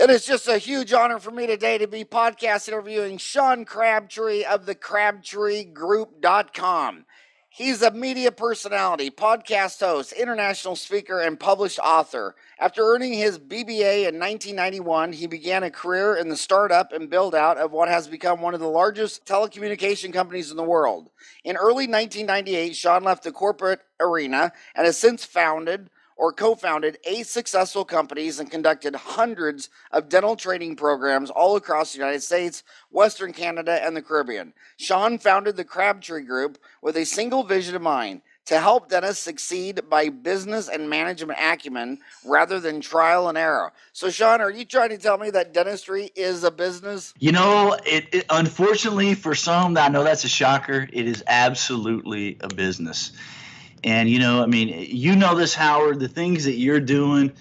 It is just a huge honor for me today to be podcast interviewing Sean Crabtree of the CrabtreeGroup.com. He's a media personality, podcast host, international speaker, and published author. After earning his BBA in 1991, he began a career in the startup and build-out of what has become one of the largest telecommunication companies in the world. In early 1998, Sean left the corporate arena and has since founded or co-founded 8 successful companies and conducted hundreds of dental training programs all across the United States, Western Canada, and the Caribbean. Sean founded the Crabtree Group with a single vision in mind: to help dentists succeed by business and management acumen rather than trial and error. So, Sean, are you trying to tell me that dentistry is a business? You know, it unfortunately for some, I know that's a shocker. It is absolutely a business. And, you know this, Howard, the things that you're doing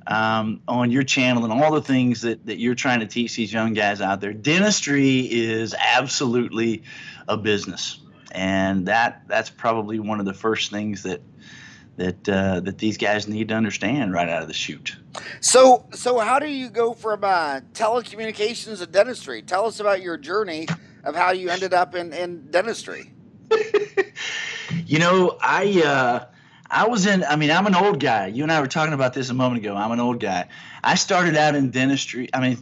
on your channel and all the things that you're trying to teach these young guys out there, dentistry is absolutely a business. And that's probably one of the first things that these guys need to understand right out of the chute. So how do you go from telecommunications to dentistry? Tell us about your journey of how you ended up in dentistry. I'm an old guy. You and I were talking about this a moment ago. I'm an old guy. I started out in dentistry. I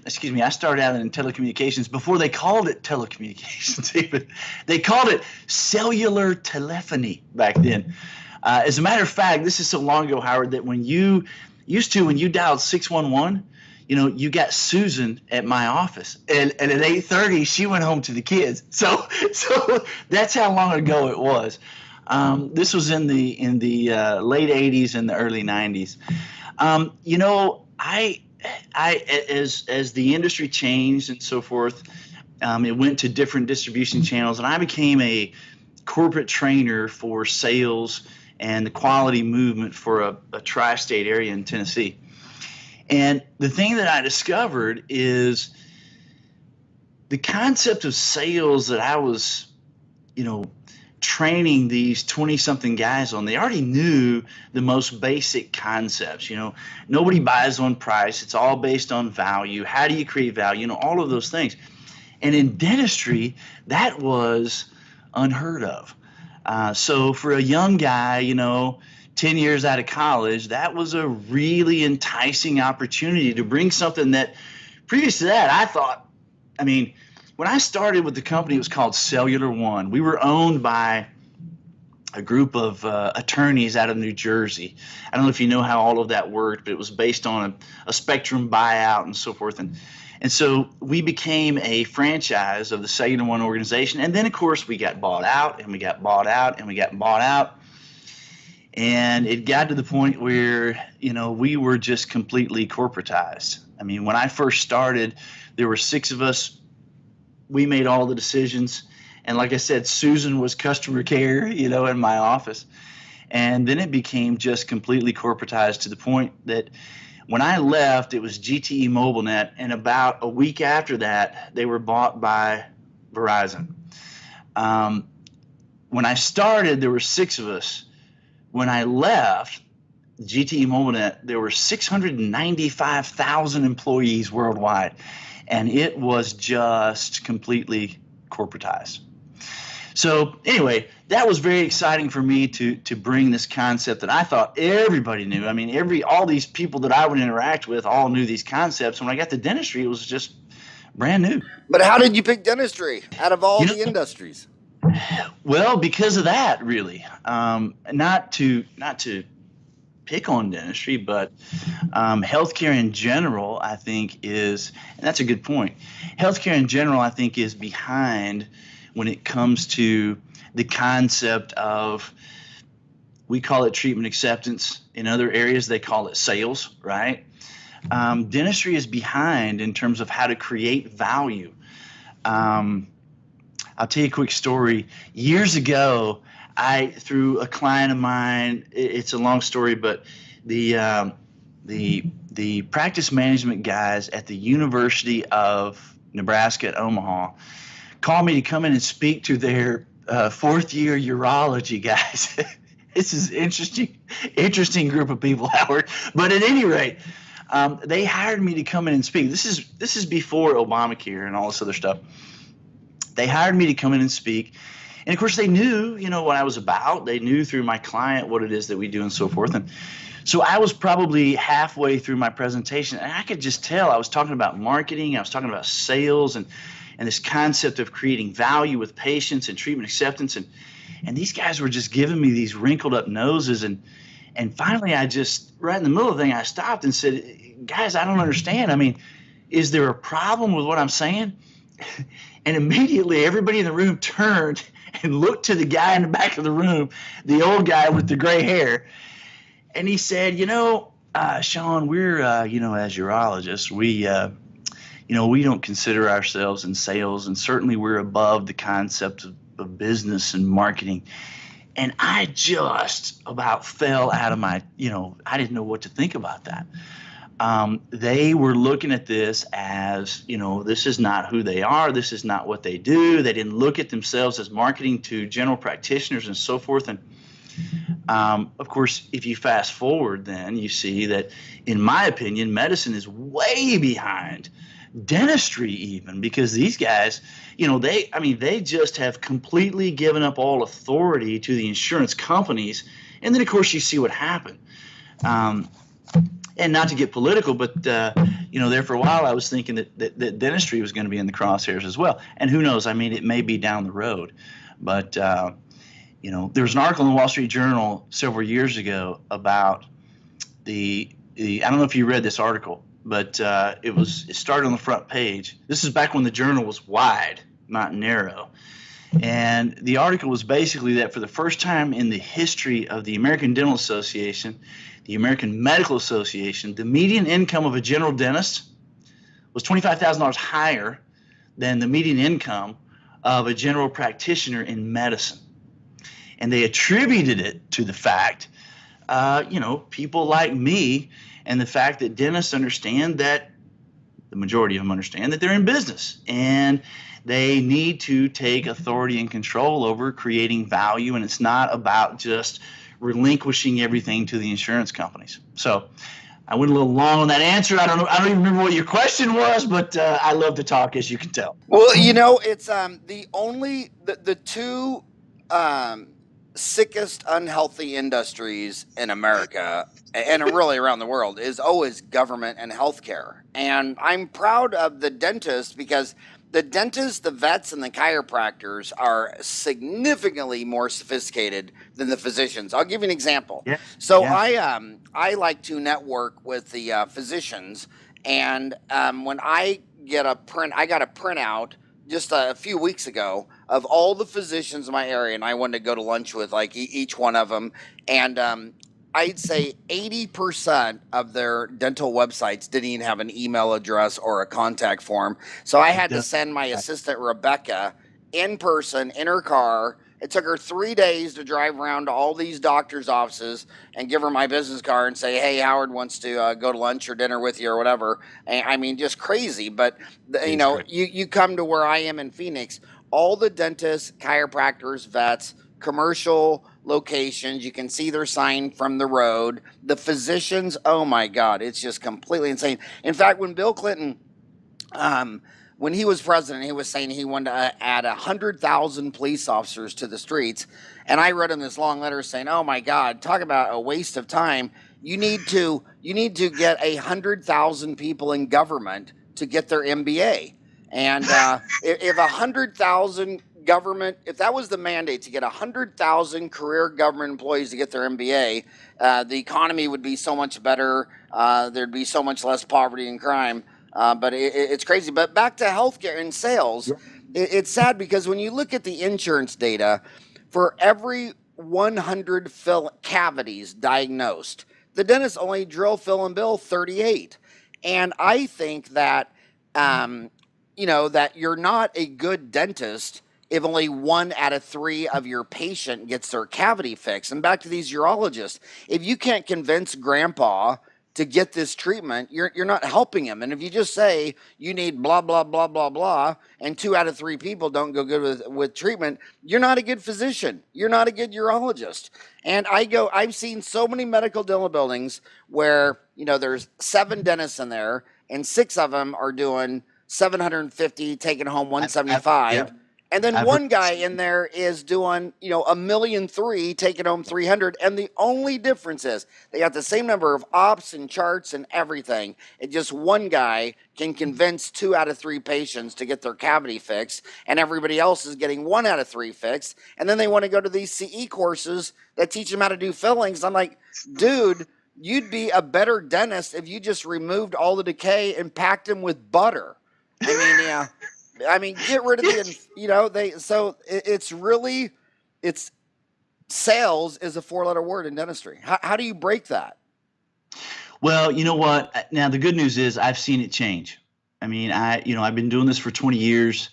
started out in telecommunications before they called it telecommunications even. They called it cellular telephony back then. As a matter of fact, this is so long ago, Howard, that when you dialed 611, you got Susan at my office, and at 8:30 she went home to the kids. So that's how long ago it was. This was in the late 80s and the early 90s. As the industry changed and so forth, it went to different distribution channels, and I became a corporate trainer for sales and the quality movement for a tri-state area in Tennessee. And the thing that I discovered is the concept of sales that I was, training these 20-something guys on. They already knew the most basic concepts. Nobody buys on price. It's all based on value. How do you create value? All of those things. And in dentistry, that was unheard of. So for a young guy, 10 years out of college, that was a really enticing opportunity to bring something that previous to that, I thought, when I started with the company, it was called Cellular One. We were owned by a group of attorneys out of New Jersey. I don't know if you know how all of that worked, but it was based on a spectrum buyout and so forth. And so we became a franchise of the Cellular One organization. And then, of course, we got bought out, and we got bought out, and we got bought out. And it got to the point where, we were just completely corporatized. When I first started, there were 6 of us. We made all the decisions. And like I said, Susan was customer care, in my office. And then it became just completely corporatized to the point that when I left, it was GTE MobileNet. And about a week after that, they were bought by Verizon. When I started, there were 6 of us. When I left GTE MobileNet, there were 695,000 employees worldwide. And it was just completely corporatized. So anyway, that was very exciting for me to bring this concept that I thought everybody knew. All these people that I would interact with all knew these concepts. When I got to dentistry, it was just brand new. But how did you pick dentistry out of all the industries? Well, because of that, really. Not to pick on dentistry, but healthcare in general, I think is, and that's a good point. Healthcare in general, I think, is behind when it comes to the concept of, we call it treatment acceptance. In other areas, they call it sales, right? Dentistry is behind in terms of how to create value. I'll tell you a quick story. Years ago, through a client of mine, it's a long story, but the practice management guys at the University of Nebraska at Omaha called me to come in and speak to their 4th-year urology guys. This is interesting group of people, Howard. But at any rate, They hired me to come in and speak. This is before Obamacare and all this other stuff. They hired me to come in and speak. And of course, they knew, what I was about. They knew through my client what it is that we do and so forth. And so I was probably halfway through my presentation, and I could just tell I was talking about marketing. I was talking about sales and this concept of creating value with patients and treatment acceptance. And these guys were just giving me these wrinkled up noses. And finally, I just, right in the middle of the thing, I stopped and said, guys, I don't understand. I mean, is there a problem with what I'm saying? And immediately everybody in the room turned and looked to the guy in the back of the room, the old guy with the gray hair. And he said, Sean, we're, as urologists, we don't consider ourselves in sales, and certainly we're above the concept of business and marketing. And I just about fell out of my, I didn't know what to think about that. They were looking at this as, this is not who they are. This is not what they do. They didn't look at themselves as marketing to general practitioners and so forth. And of course, if you fast forward, then you see that, in my opinion, medicine is way behind dentistry even, because these guys, they just have completely given up all authority to the insurance companies. And then, of course, you see what happened. And not to get political, but, there for a while I was thinking that dentistry was going to be in the crosshairs as well. And who knows? I mean, it may be down the road. But, there was an article in the Wall Street Journal several years ago about I don't know if you read this article, but it started on the front page. This is back when the journal was wide, not narrow. And the article was basically that for the first time in the history of the American Dental Association, the American Medical Association, the median income of a general dentist was $25,000 higher than the median income of a general practitioner in medicine. And they attributed it to the fact, people like me, and the fact that dentists understand that, the majority of them understand that they're in business and they need to take authority and control over creating value. And it's not about just relinquishing everything to the insurance companies. So I went a little long on that answer. I don't even remember what your question was, but I love to talk, as you can tell. Well, it's the two sickest unhealthy industries in America and really around the world is always government and healthcare. And I'm proud of the dentists, because the dentists, the vets, and the chiropractors are significantly more sophisticated than the physicians. I'll give you an example. Yeah. So Yeah. I like to network with the physicians, and when I got a printout just a few weeks ago of all the physicians in my area, and I wanted to go to lunch with each one of them, and I'd say 80% of their dental websites didn't even have an email address or a contact form. So I had to send my assistant Rebecca in person in her car. It took her 3 days to drive around to all these doctors' offices and give her my business card and say, hey, Howard wants to go to lunch or dinner with you or whatever. And, I mean, just crazy. But, you come to where I am in Phoenix, all the dentists, chiropractors, vets, commercial locations, you can see their sign from the road. The physicians, oh my God, it's just completely insane. In fact, when Bill Clinton, when he was president, he was saying he wanted to add 100,000 police officers to the streets. And I wrote him this long letter saying, oh my God, talk about a waste of time. You need to get 100,000 people in government to get their MBA. And if 100,000 government, if that was the mandate, to get 100,000 career government employees to get their MBA, the economy would be so much better. There'd be so much less poverty and crime. But it's crazy. But back to healthcare and sales, it's sad because when you look at the insurance data, for every 100 cavities diagnosed, the dentist only drill, fill, and bill 38. And I think that, that you're not a good dentist if only 1 out of 3 of your patient gets their cavity fixed. And back to these urologists, if you can't convince grandpa to get this treatment, you're not helping him. And if you just say you need blah blah blah blah blah, and 2 out of 3 people don't go good with treatment, you're not a good physician. You're not a good urologist. And I've seen so many medical dental buildings where there's 7 dentists in there, and 6 of them are doing 750, taking home 175. And then one guy in there is doing, $1.3 million, taking home 300. And the only difference is they got the same number of ops and charts and everything. It just one guy can convince 2 out of 3 patients to get their cavity fixed, and everybody else is getting 1 out of 3 fixed. And then they want to go to these CE courses that teach them how to do fillings. I'm like, dude, you'd be a better dentist if you just removed all the decay and packed them with butter. I mean, get rid of it's sales is a 4-letter word in dentistry. How do you break that? Well, you know what? Now, the good news is I've seen it change. I mean, I've been doing this for 20 years.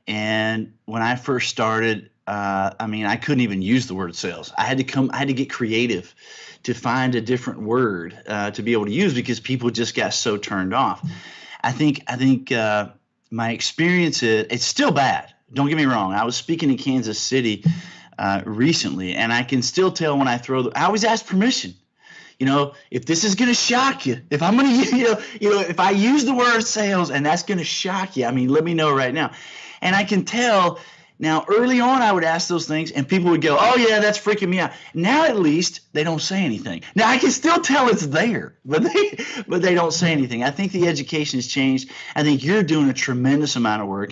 And when I first started, I couldn't even use the word sales. I had to get creative to find a different word to be able to use, because people just got so turned off. I think my experience is, it's still bad. Don't get me wrong. I was speaking in Kansas City recently, and I can still tell when I I always ask permission. If this is going to shock you, if I'm going to, if I use the word sales and that's going to shock you, let me know right now. And I can tell. Now, early on, I would ask those things, and people would go, oh, yeah, that's freaking me out. Now, at least, they don't say anything. Now, I can still tell it's there, but they don't say anything. I think the education has changed. I think you're doing a tremendous amount of work.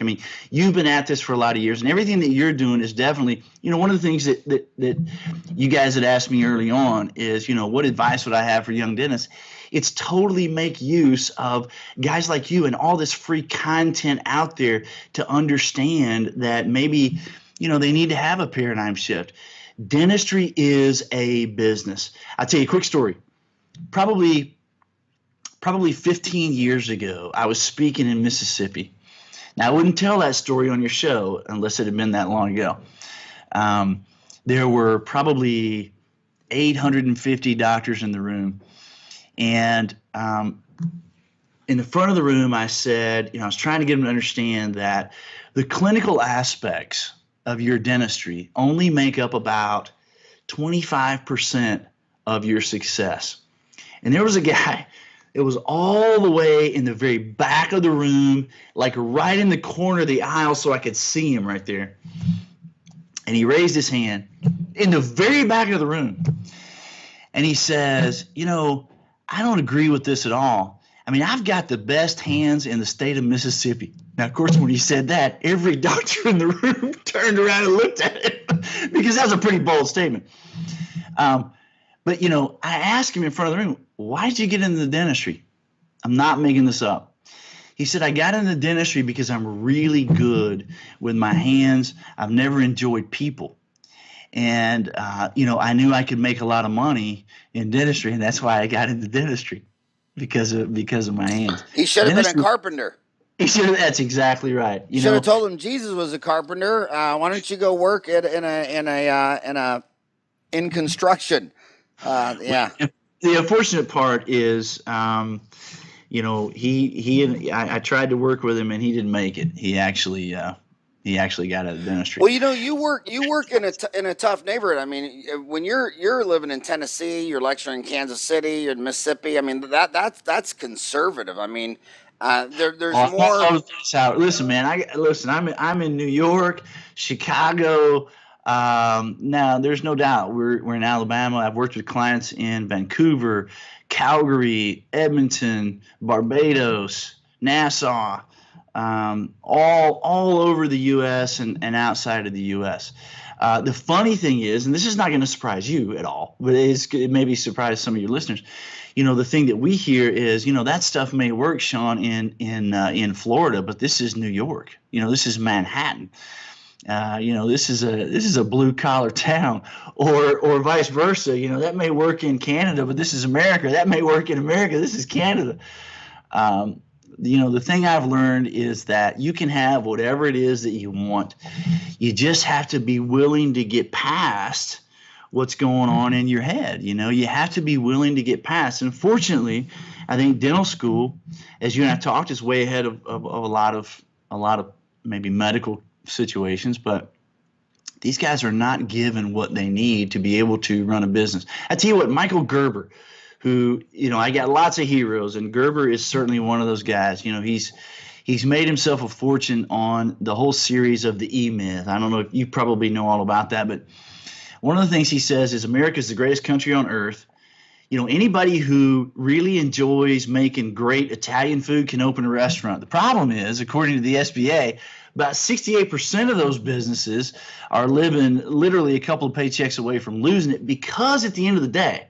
You've been at this for a lot of years, and everything that you're doing is definitely, one of the things that you guys had asked me early on is, what advice would I have for young dentists? It's totally make use of guys like you and all this free content out there to understand that maybe, they need to have a paradigm shift. Dentistry is a business. I'll tell you a quick story. Probably 15 years ago, I was speaking in Mississippi. Now, I wouldn't tell that story on your show unless it had been that long ago. There were probably 850 doctors in the room. And in the front of the room, I said, I was trying to get them to understand that the clinical aspects of your dentistry only make up about 25% of your success. And there was a guy, it was all the way in the very back of the room, like right in the corner of the aisle so I could see him right there. And he raised his hand in the very back of the room. And he says, I don't agree with this at all. I've got the best hands in the state of Mississippi. Now, of course, when he said that, every doctor in the room turned around and looked at him because that was a pretty bold statement. But, I asked him in front of the room, why did you get into the dentistry? I'm not making this up. He said, I got into dentistry because I'm really good with my hands. I've never enjoyed people. And, I knew I could make a lot of money in dentistry, and that's why I got into dentistry, because of my hands. He should have been a carpenter. That's exactly right. You should have told him Jesus was a carpenter. Why don't you go work in construction? Yeah. The unfortunate part is, I tried to work with him, and he didn't make it. He actually got out of dentistry. Well, you work in a tough neighborhood. When you're living in Tennessee, you're lecturing in Kansas City, you're in Mississippi. That's conservative. There's more. Listen, man. I'm in New York, Chicago. Now, there's no doubt we're in Alabama. I've worked with clients in Vancouver, Calgary, Edmonton, Barbados, Nassau. All over the U.S. and outside of the U.S. The funny thing is, and this is not going to surprise you at all, but it may be surprise some of your listeners. The thing that we hear is, that stuff may work, Sean, in Florida, but this is New York. This is Manhattan. This is a blue collar town, or vice versa. That may work in Canada, but this is America. That may work in America. This is Canada. The thing I've learned is that you can have whatever it is that you want. You just have to be willing to get past what's going on in your head. You have to be willing to get past. And fortunately, I think dental school, as you and I talked, is way ahead of a lot of maybe medical situations, but these guys are not given what they need to be able to run a business. I tell you what, Michael Gerber, who, I got lots of heroes, and Gerber is certainly one of those guys. He's made himself a fortune on the whole series of the E-Myth. I don't know if you probably know all about that, but one of the things he says is America's the greatest country on earth. Anybody who really enjoys making great Italian food can open a restaurant. The problem is, according to the SBA, about 68% of those businesses are living literally a couple of paychecks away from losing it, because at the end of the day,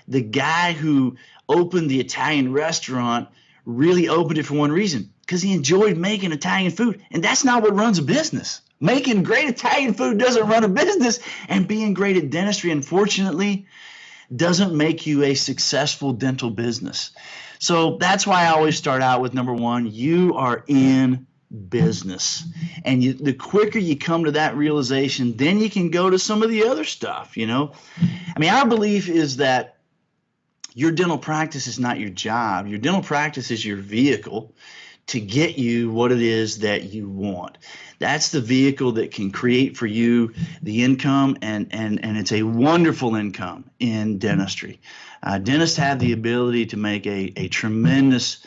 the guy who opened the Italian restaurant really opened it for one reason, because he enjoyed making Italian food. And that's not what runs a business. Making great Italian food doesn't run a business, and being great at dentistry, unfortunately, doesn't make you a successful dental business. So that's why I always start out with number one, you are in business. And the quicker you come to that realization, then you can go to some of the other stuff, Our belief is that your dental practice is not your job. Your dental practice is your vehicle to get you what it is that you want. That's the vehicle that can create for you the income, and it's a wonderful income in dentistry. Dentists have the ability to make a tremendous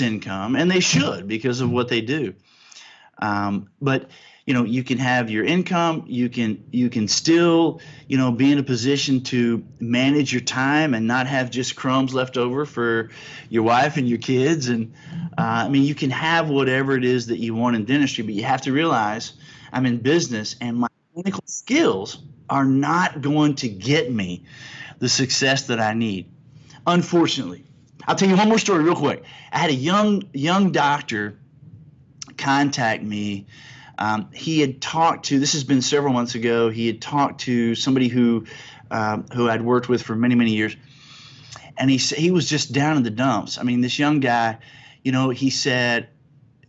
income, and they should, because of what they do. But you can have your income. You can still be in a position to manage your time and not have just crumbs left over for your wife and your kids. And you can have whatever it is that you want in dentistry, but you have to realize I'm in business, and my clinical skills are not going to get me the success that I need, unfortunately. I'll tell you one more story real quick. I had a young doctor contact me. He had talked to, this has been several months ago, he had talked to somebody who I'd worked with for many, many years. And he was just down in the dumps. This young guy, he said,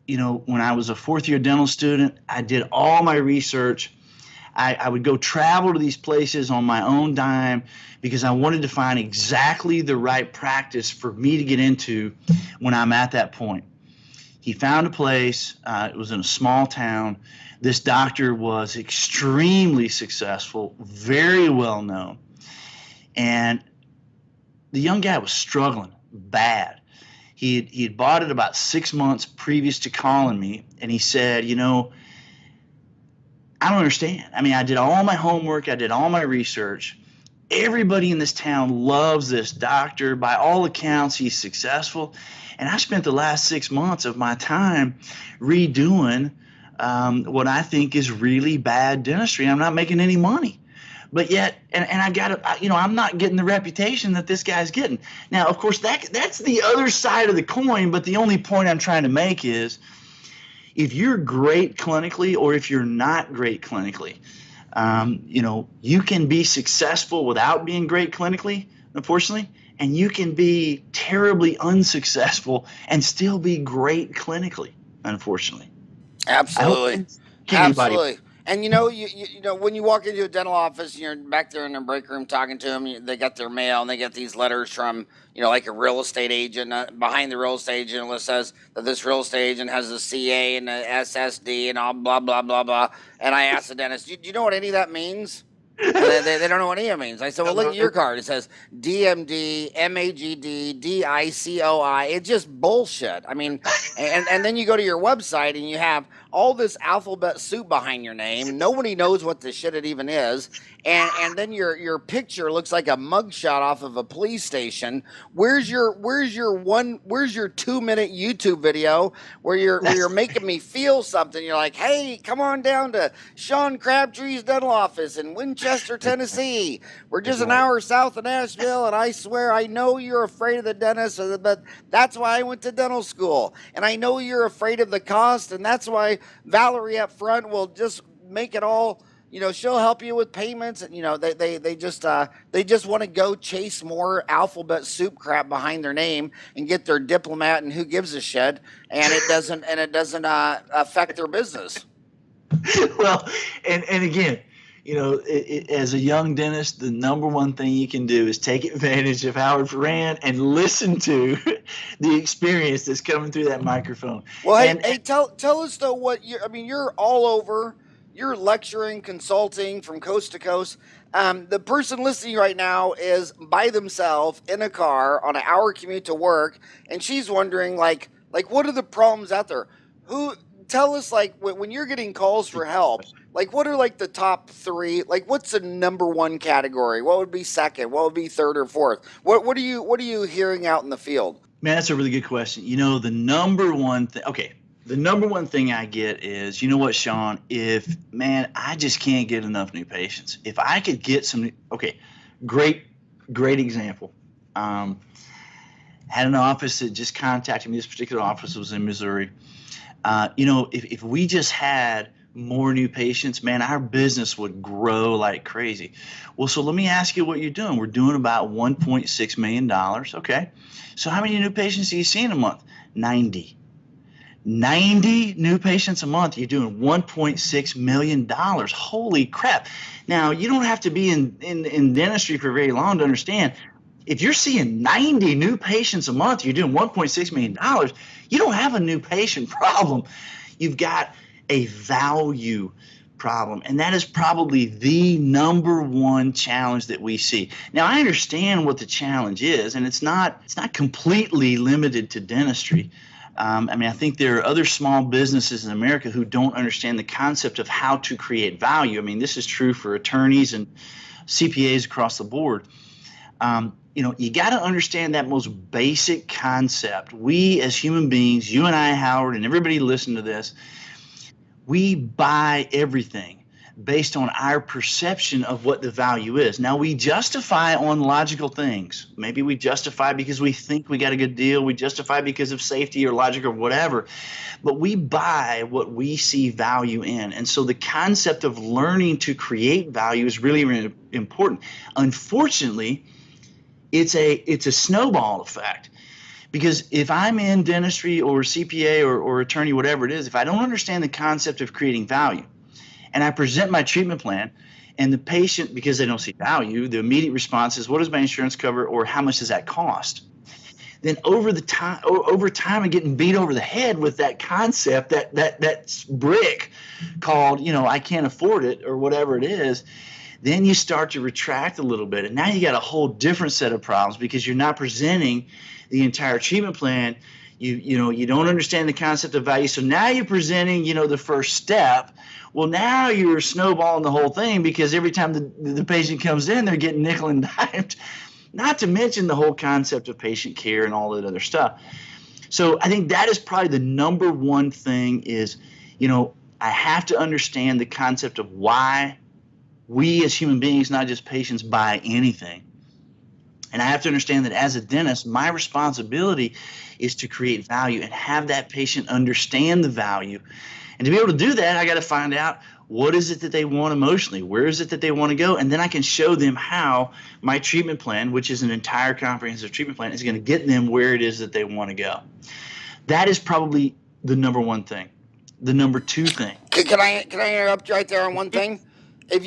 when I was a fourth-year dental student, I did all my research. I would go travel to these places on my own dime because I wanted to find exactly the right practice for me to get into when I'm at that point. He found a place. It was in a small town. This doctor was extremely successful, very well known. And the young guy was struggling bad. He had bought it about 6 months previous to calling me, and he said, I don't understand. I did all my homework. I did all my research. Everybody in this town loves this doctor. By all accounts, he's successful. And I spent the last 6 months of my time redoing what I think is really bad dentistry. I'm not making any money. But yet, and I got to, I'm not getting the reputation that this guy's getting. Now, of course, that's the other side of the coin. But the only point I'm trying to make is, if you're great clinically, or if you're not great clinically, you can be successful without being great clinically, unfortunately, and you can be terribly unsuccessful and still be great clinically, unfortunately. Absolutely. Absolutely. And when you walk into a dental office and you're back there in the break room talking to them, they got their mail and they get these letters from, like a real estate agent. Behind the real estate agent, it says that this real estate agent has a CA and a SSD and all blah, blah, blah, blah. And I asked the dentist, do you know what any of that means? And they don't know what EM means. I said, well, look at your card. It says DMD, MAGD, DICOI. It's just bullshit. And then you go to your website and you have all this alphabet soup behind your name. Nobody knows what this shit it even is. And then your picture looks like a mugshot off of a police station. Where's your 2-minute YouTube video where you're making me feel something? You're like, hey, come on down to Sean Crabtree's dental office in Winchester, Tennessee. We're just an hour south of Nashville, and I swear I know you're afraid of the dentist, but that's why I went to dental school. And I know you're afraid of the cost, and that's why Valerie up front will just make it all. She'll help you with payments, and they just want to go chase more alphabet soup crap behind their name and get their diplomat and who gives a shit, and it doesn't affect their business. Well, and again, as a young dentist, the number one thing you can do is take advantage of Howard Farran and listen to the experience that's coming through that microphone. Well, And tell us though what you. I mean, you're all over. You're lecturing, consulting from coast to coast. The person listening right now is by themselves in a car on an hour commute to work, and she's wondering like what are the problems out there? Who tell us like when you're getting calls for help, like what are like the top three? Like what's the number one category? What would be second? What would be third or fourth? What are you hearing out in the field? man, that's a really good question. The number one thing. Okay, the number one thing I get is, you know what, Sean? I just can't get enough new patients. If I could get some, okay, great example. Had an office that just contacted me. This particular office was in Missouri. If we just had more new patients, man, our business would grow like crazy. Well, so let me ask you what you're doing. We're doing about $1.6 million. Okay. So how many new patients do you see in a month? 90 new patients a month. You're doing $1.6 million. Holy crap. Now, you don't have to be in dentistry for very long to understand. If you're seeing 90 new patients a month, you're doing $1.6 million, you don't have a new patient problem. You've got a value problem. And that is probably the number one challenge that we see. Now, I understand what the challenge is, and it's not completely limited to dentistry. I think there are other small businesses in America who don't understand the concept of how to create value. I mean, this is true for attorneys and CPAs across the board. You got to understand that most basic concept. We as human beings, you and I, Howard, and everybody listen to this, we buy everything based on our perception of what the value is. Now, we justify on logical things. Maybe we justify because we think we got a good deal. We justify because of safety or logic or whatever. But we buy what we see value in. And so the concept of learning to create value is really, really important. Unfortunately, it's a snowball effect. Because if I'm in dentistry or CPA or attorney, whatever it is, if I don't understand the concept of creating value and I present my treatment plan and the patient, because they don't see value, the immediate response is, what does my insurance cover or how much does that cost? Then over time, I'm getting beat over the head with that concept, that brick called, I can't afford it or whatever it is. Then you start to retract a little bit. And now you got a whole different set of problems because you're not presenting the entire treatment plan. You don't understand the concept of value. So now you're presenting, the first step. Well, now you're snowballing the whole thing because every time the patient comes in, they're getting nickel and dimed. Not to mention the whole concept of patient care and all that other stuff. So I think that is probably the number one thing is, I have to understand the concept of why we as human beings, not just patients, buy anything. And I have to understand that as a dentist, my responsibility is to create value and have that patient understand the value. And to be able to do that, I got to find out what is it that they want emotionally, where is it that they want to go, and then I can show them how my treatment plan, which is an entire comprehensive treatment plan, is going to get them where it is that they want to go. That is probably the number one thing. The number two thing. Can I interrupt you right there on one thing? If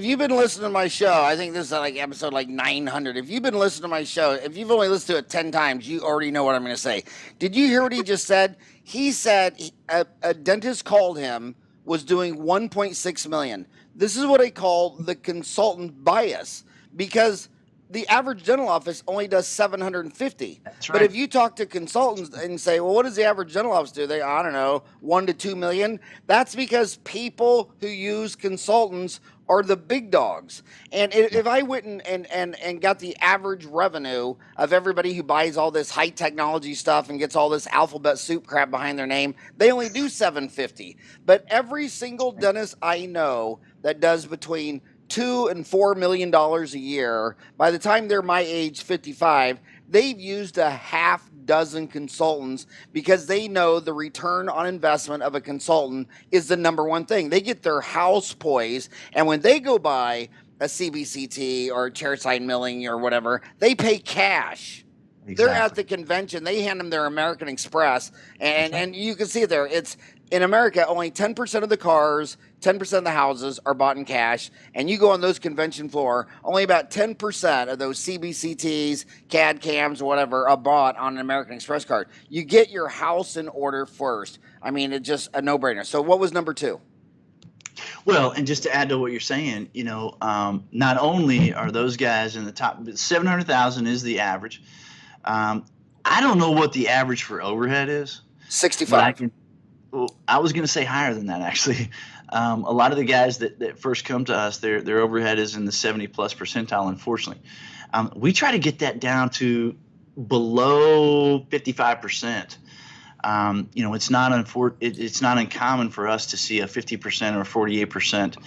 you've been listening to my show, I think this is like episode like 900. If you've been listening to my show, if you've only listened to it 10 times, you already know what I'm going to say. Did you hear what he just said? He said a dentist called him, was doing 1.6 million. This is what I call the consultant bias, because the average dental office only does 750. That's right. But if you talk to consultants and say, well, what does the average dental office do? I don't know, 1 to 2 million. That's because people who use consultants are the big dogs. And if I went and got the average revenue of everybody who buys all this high technology stuff and gets all this alphabet soup crap behind their name, they only do 750. But every single dentist I know that does between $2 and $4 million a year, by the time they're my age, 55, they've used a half dozen consultants because they know the return on investment of a consultant is the number one thing. They get their house poised, and when they go buy a CBCT or chairside milling or whatever, they pay cash. Exactly. They're at the convention. They hand them their American Express, and you can see it there. It's In America, only 10% of the cars, 10% of the houses are bought in cash. And you go on those convention floor, only about 10% of those CBCTs, CAD cams, whatever, are bought on an American Express card. You get your house in order first. I mean, it's just a no-brainer. So what was number two? Well, and just to add to what you're saying, not only are those guys in the top, 700,000 is the average. Um, I don't know what the average for overhead is, but 65. well, I was going to say higher than that actually. A lot of the guys that first come to us, their overhead is in the 70 plus percentile. Unfortunately, we try to get that down to below 55%. It's not uncommon for us to see a 50% or 48%,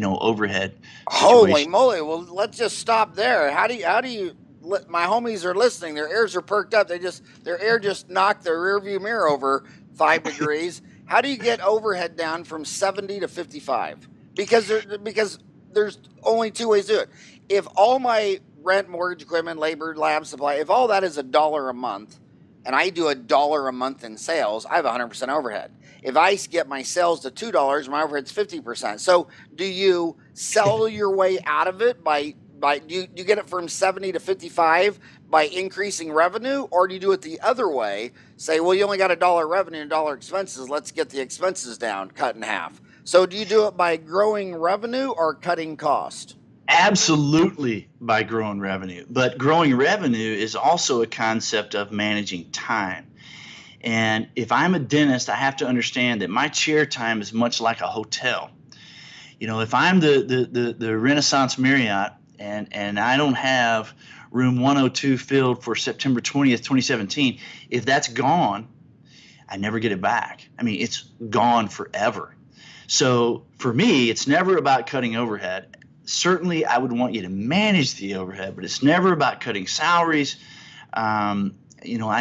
overhead Holy situation. moly! Well, let's just stop there. How do you? My homies are listening. Their ears are perked up. Their ear just knocked their rearview mirror over 5 degrees. How do you get overhead down from 70 to 55? Because there's only two ways to do it. If all my rent, mortgage, equipment, labor, lab supply, if all that is $1 a month, and I do $1 a month in sales, I have 100% overhead. If I get my sales to $2, my overhead's 50%. So do you sell your way out of it by do you get it from 70 to 55 by increasing revenue, or do you do it the other way? Say, well, you only got $1 revenue and $1 expenses. Let's get the expenses down, cut in half. So do you do it by growing revenue or cutting cost? Absolutely by growing revenue. But growing revenue is also a concept of managing time. And if I'm a dentist, I have to understand that my chair time is much like a hotel. If I'm the Renaissance Marriott and I don't have room 102 filled for September 20th, 2017, if that's gone, I never get it back. I mean, it's gone forever. So for me, it's never about cutting overhead. Certainly, I would want you to manage the overhead, but it's never about cutting salaries. I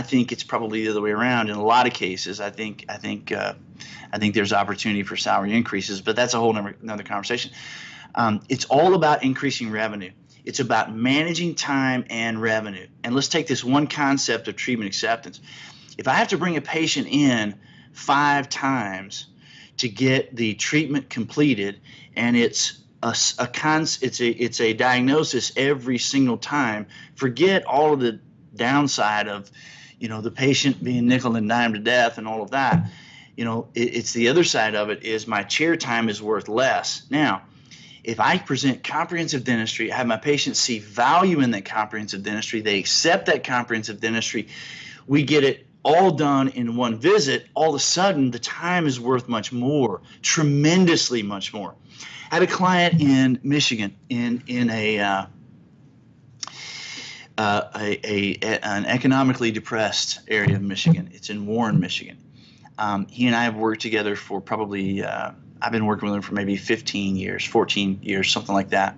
think it's probably the other way around in a lot of cases. I think there's opportunity for salary increases, but that's a whole another conversation. It's all about increasing revenue. It's about managing time and revenue. And let's take this one concept of treatment acceptance. If I have to bring a patient in 5 times to get the treatment completed, and it's a diagnosis every single time, forget all of the downside of the patient being nickel and dime to death and all of that. It's the other side of it is my chair time is worth less. Now, if I present comprehensive dentistry, I have my patients see value in that comprehensive dentistry, they accept that comprehensive dentistry, we get it all done in one visit, all of a sudden the time is worth much more, tremendously much more. I had a client in Michigan in an economically depressed area of Michigan. It's in Warren, Michigan. He and I have worked together for probably I've been working with him for maybe 15 years, 14 years, something like that.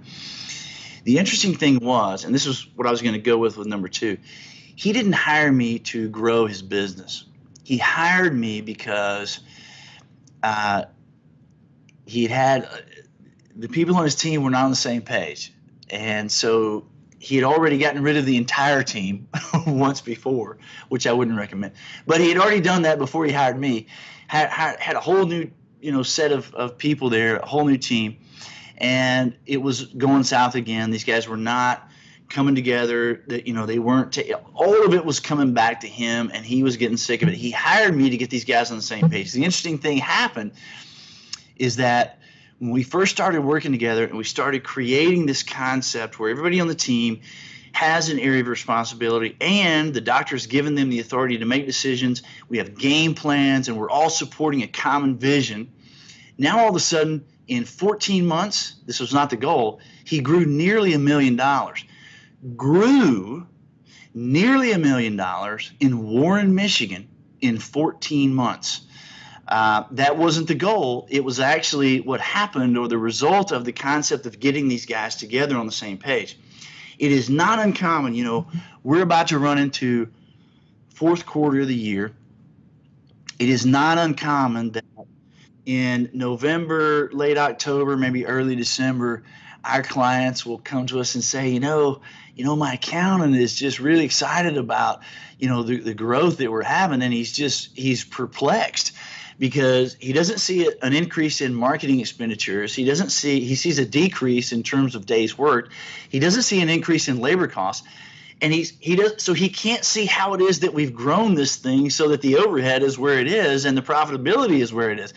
The interesting thing was, and this is what I was going to go with number 2, he didn't hire me to grow his business. He hired me because he had the people on his team were not on the same page. And so he had already gotten rid of the entire team once before, which I wouldn't recommend. But he had already done that before he hired me, had a whole new set of people there, a whole new team. And it was going south again. These guys were not coming together. That they weren't. All of it was coming back to him, and he was getting sick of it. He hired me to get these guys on the same page. The interesting thing happened is that when we first started working together and we started creating this concept where everybody on the team has an area of responsibility and the doctor's given them the authority to make decisions, we have game plans, and we're all supporting a common vision. Now all of a sudden, in 14 months, this was not the goal, he grew nearly $1 million. Grew nearly $1 million in Warren, Michigan in 14 months. That wasn't the goal. It was actually what happened, or the result of the concept of getting these guys together on the same page. It is not uncommon. We're about to run into fourth quarter of the year. It is not uncommon that in November, late October, maybe early December, our clients will come to us and say, my accountant is just really excited about, the growth that we're having, and he's perplexed because he doesn't see an increase in marketing expenditures. He sees a decrease in terms of days worked. He doesn't see an increase in labor costs. And he can't see how it is that we've grown this thing so that the overhead is where it is and the profitability is where it is.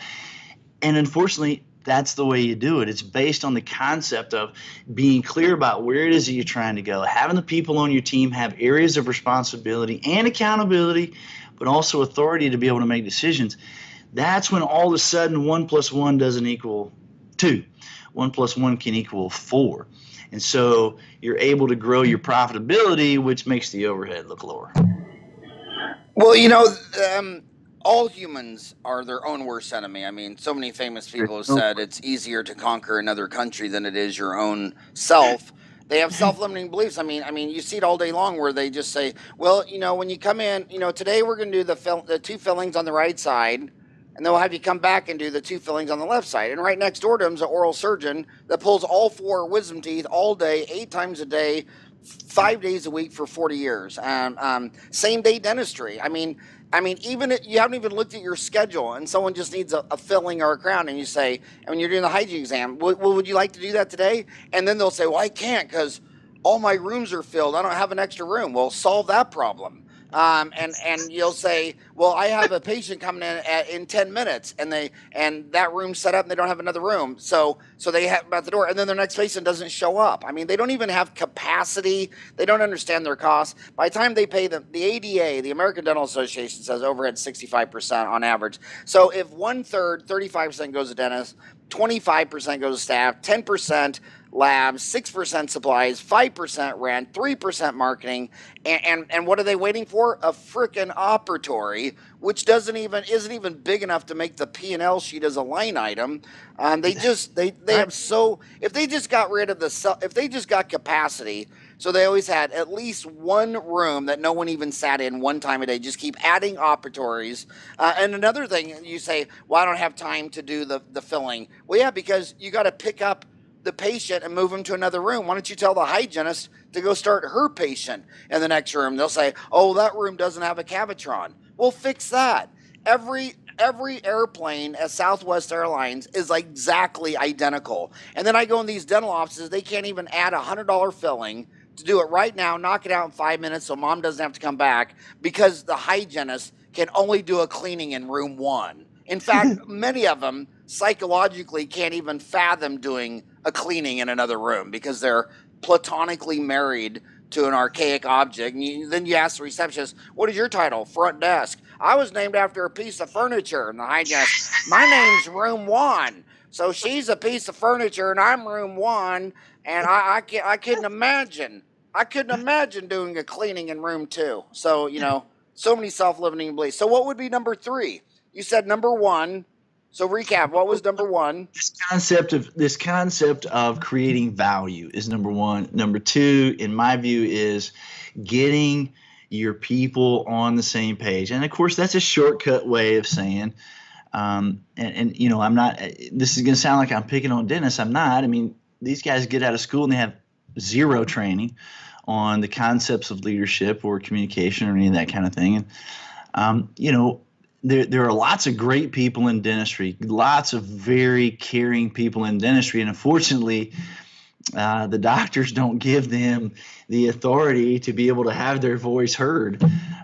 And unfortunately, that's the way you do it. It's based on the concept of being clear about where it is that you're trying to go, having the people on your team have areas of responsibility and accountability, but also authority to be able to make decisions. That's when all of a sudden 1 + 1 doesn't equal 2. 1 + 1 can equal 4. And so you're able to grow your profitability, which makes the overhead look lower. Well, all humans are their own worst enemy. I mean, so many famous people have said it's easier to conquer another country than it is your own self. They have self-limiting beliefs. I mean, you see it all day long where they just say, well, when you come in, today we're going to do the 2 fillings on the right side, and they'll have you come back and do the 2 fillings on the left side. And right next door to him is an oral surgeon that pulls all 4 wisdom teeth all day, 8 times a day, 5 days a week for 40 years. Same day dentistry. I mean, even if you haven't even looked at your schedule and someone just needs a filling or a crown, and you say, and when you're doing the hygiene exam, would you like to do that today? And then they'll say, well, I can't because all my rooms are filled. I don't have an extra room. Well, solve that problem. And you'll say, well, I have a patient coming in 10 minutes, and that room's set up, and they don't have another room, so they have at the door, and then their next patient doesn't show up. I mean, they don't even have capacity. They don't understand their costs. By the time they pay them, the ADA, the American Dental Association, says overhead 65% on average. So if 1/3, 35% goes to dentists, 25% goes to staff, 10% labs, 6% supplies, 5% rent, 3% marketing, and what are they waiting for? A frickin' operatory, which isn't even big enough to make the P&L sheet as a line item. They have if they just got rid of if they just got capacity, so they always had at least 1 room that no one even sat in 1 time a day. Just keep adding operatories. And another thing, you say, well, I don't have time to do the filling. Well, yeah, because you got to pick up the patient and move them to another room. Why don't you tell the hygienist to go start her patient in the next room? They'll say, oh, that room doesn't have a Cavitron. Well, fix that. Every airplane at Southwest Airlines is exactly identical. And then I go in these dental offices, they can't even add a $100 filling to do it right now, knock it out in 5 minutes so mom doesn't have to come back, because the hygienist can only do a cleaning in room 1. In fact, many of them psychologically can't even fathom doing a cleaning in another room because they're platonically married to an archaic object. And then you ask the receptionist, what is your title? Front desk. I was named after a piece of furniture. And the hygienist, my name's room 1. So she's a piece of furniture and I'm room 1. And I couldn't imagine. I couldn't imagine doing a cleaning in room 2. So, so many self-limiting beliefs. So what would be number 3? You said number 1. So recap, what was number 1? This concept of creating value is number 1. Number 2, in my view, is getting your people on the same page. And of course, that's a shortcut way of saying, I'm not, this is going to sound like I'm picking on dentists. I'm not. I mean, these guys get out of school and they have 0 training on the concepts of leadership or communication or any of that kind of thing. And, there are lots of great people in dentistry, lots of very caring people in dentistry, and unfortunately, the doctors don't give them the authority to be able to have their voice heard.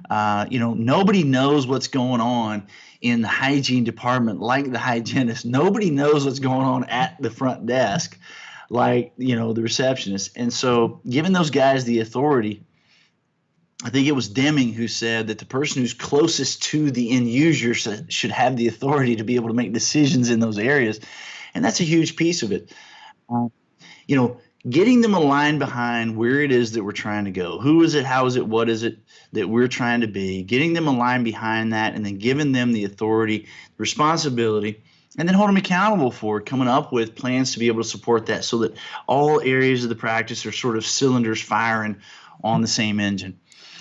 Nobody knows what's going on in the hygiene department like the hygienist. Nobody knows what's going on at the front desk like, the receptionist. And so giving those guys the authority, I think it was Deming who said that the person who's closest to the end user should have the authority to be able to make decisions in those areas. And that's a huge piece of it. Getting them aligned behind where it is that we're trying to go. Who is it? How is it? What is it that we're trying to be? Getting them aligned behind that, and then giving them the authority, responsibility, and then hold them accountable for it, coming up with plans to be able to support that so that all areas of the practice are sort of cylinders firing on the same engine.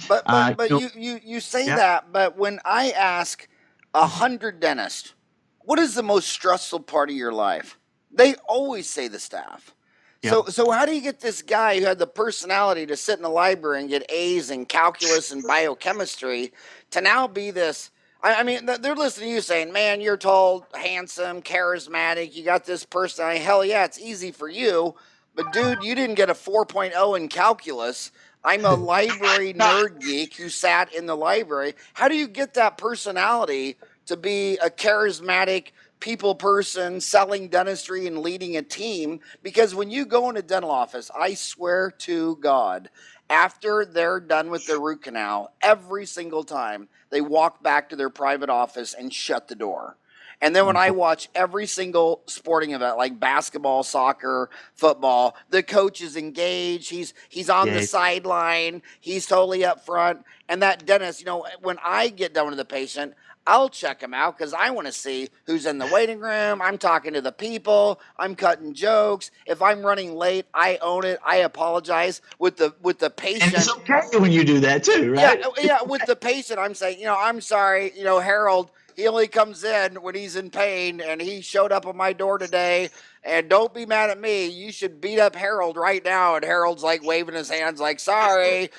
But you say that, but when I ask 100 dentists, what is the most stressful part of your life? They always say the staff. Yep. So how do you get this guy who had the personality to sit in the library and get A's in calculus and biochemistry to now be this? I mean, they're listening to you saying, "Man, you're tall, handsome, charismatic. You got this personality. Hell yeah, it's easy for you." But dude, you didn't get a 4.0 in calculus. I'm a library nerd geek who sat in the library. How do you get that personality to be a charismatic people person selling dentistry and leading a team? Because when you go in a dental office, I swear to God, after they're done with their root canal, every single time they walk back to their private office and shut the door. And then when I watch every single sporting event like basketball, soccer, football, the coach is engaged. He's on the Yeah. sideline. He's totally up front. And that dentist, when I get done with the patient, I'll check him out because I want to see who's in the waiting room. I'm talking to the people. I'm cutting jokes. If I'm running late, I own it. I apologize with the And it's patient. okay when you do that too, Yeah, right? yeah. With the patient, I'm saying, I'm sorry. Harold, he only comes in when he's in pain, and he showed up on my door today. And don't be mad at me. You should beat up Harold right now. And Harold's like waving his hands, like sorry.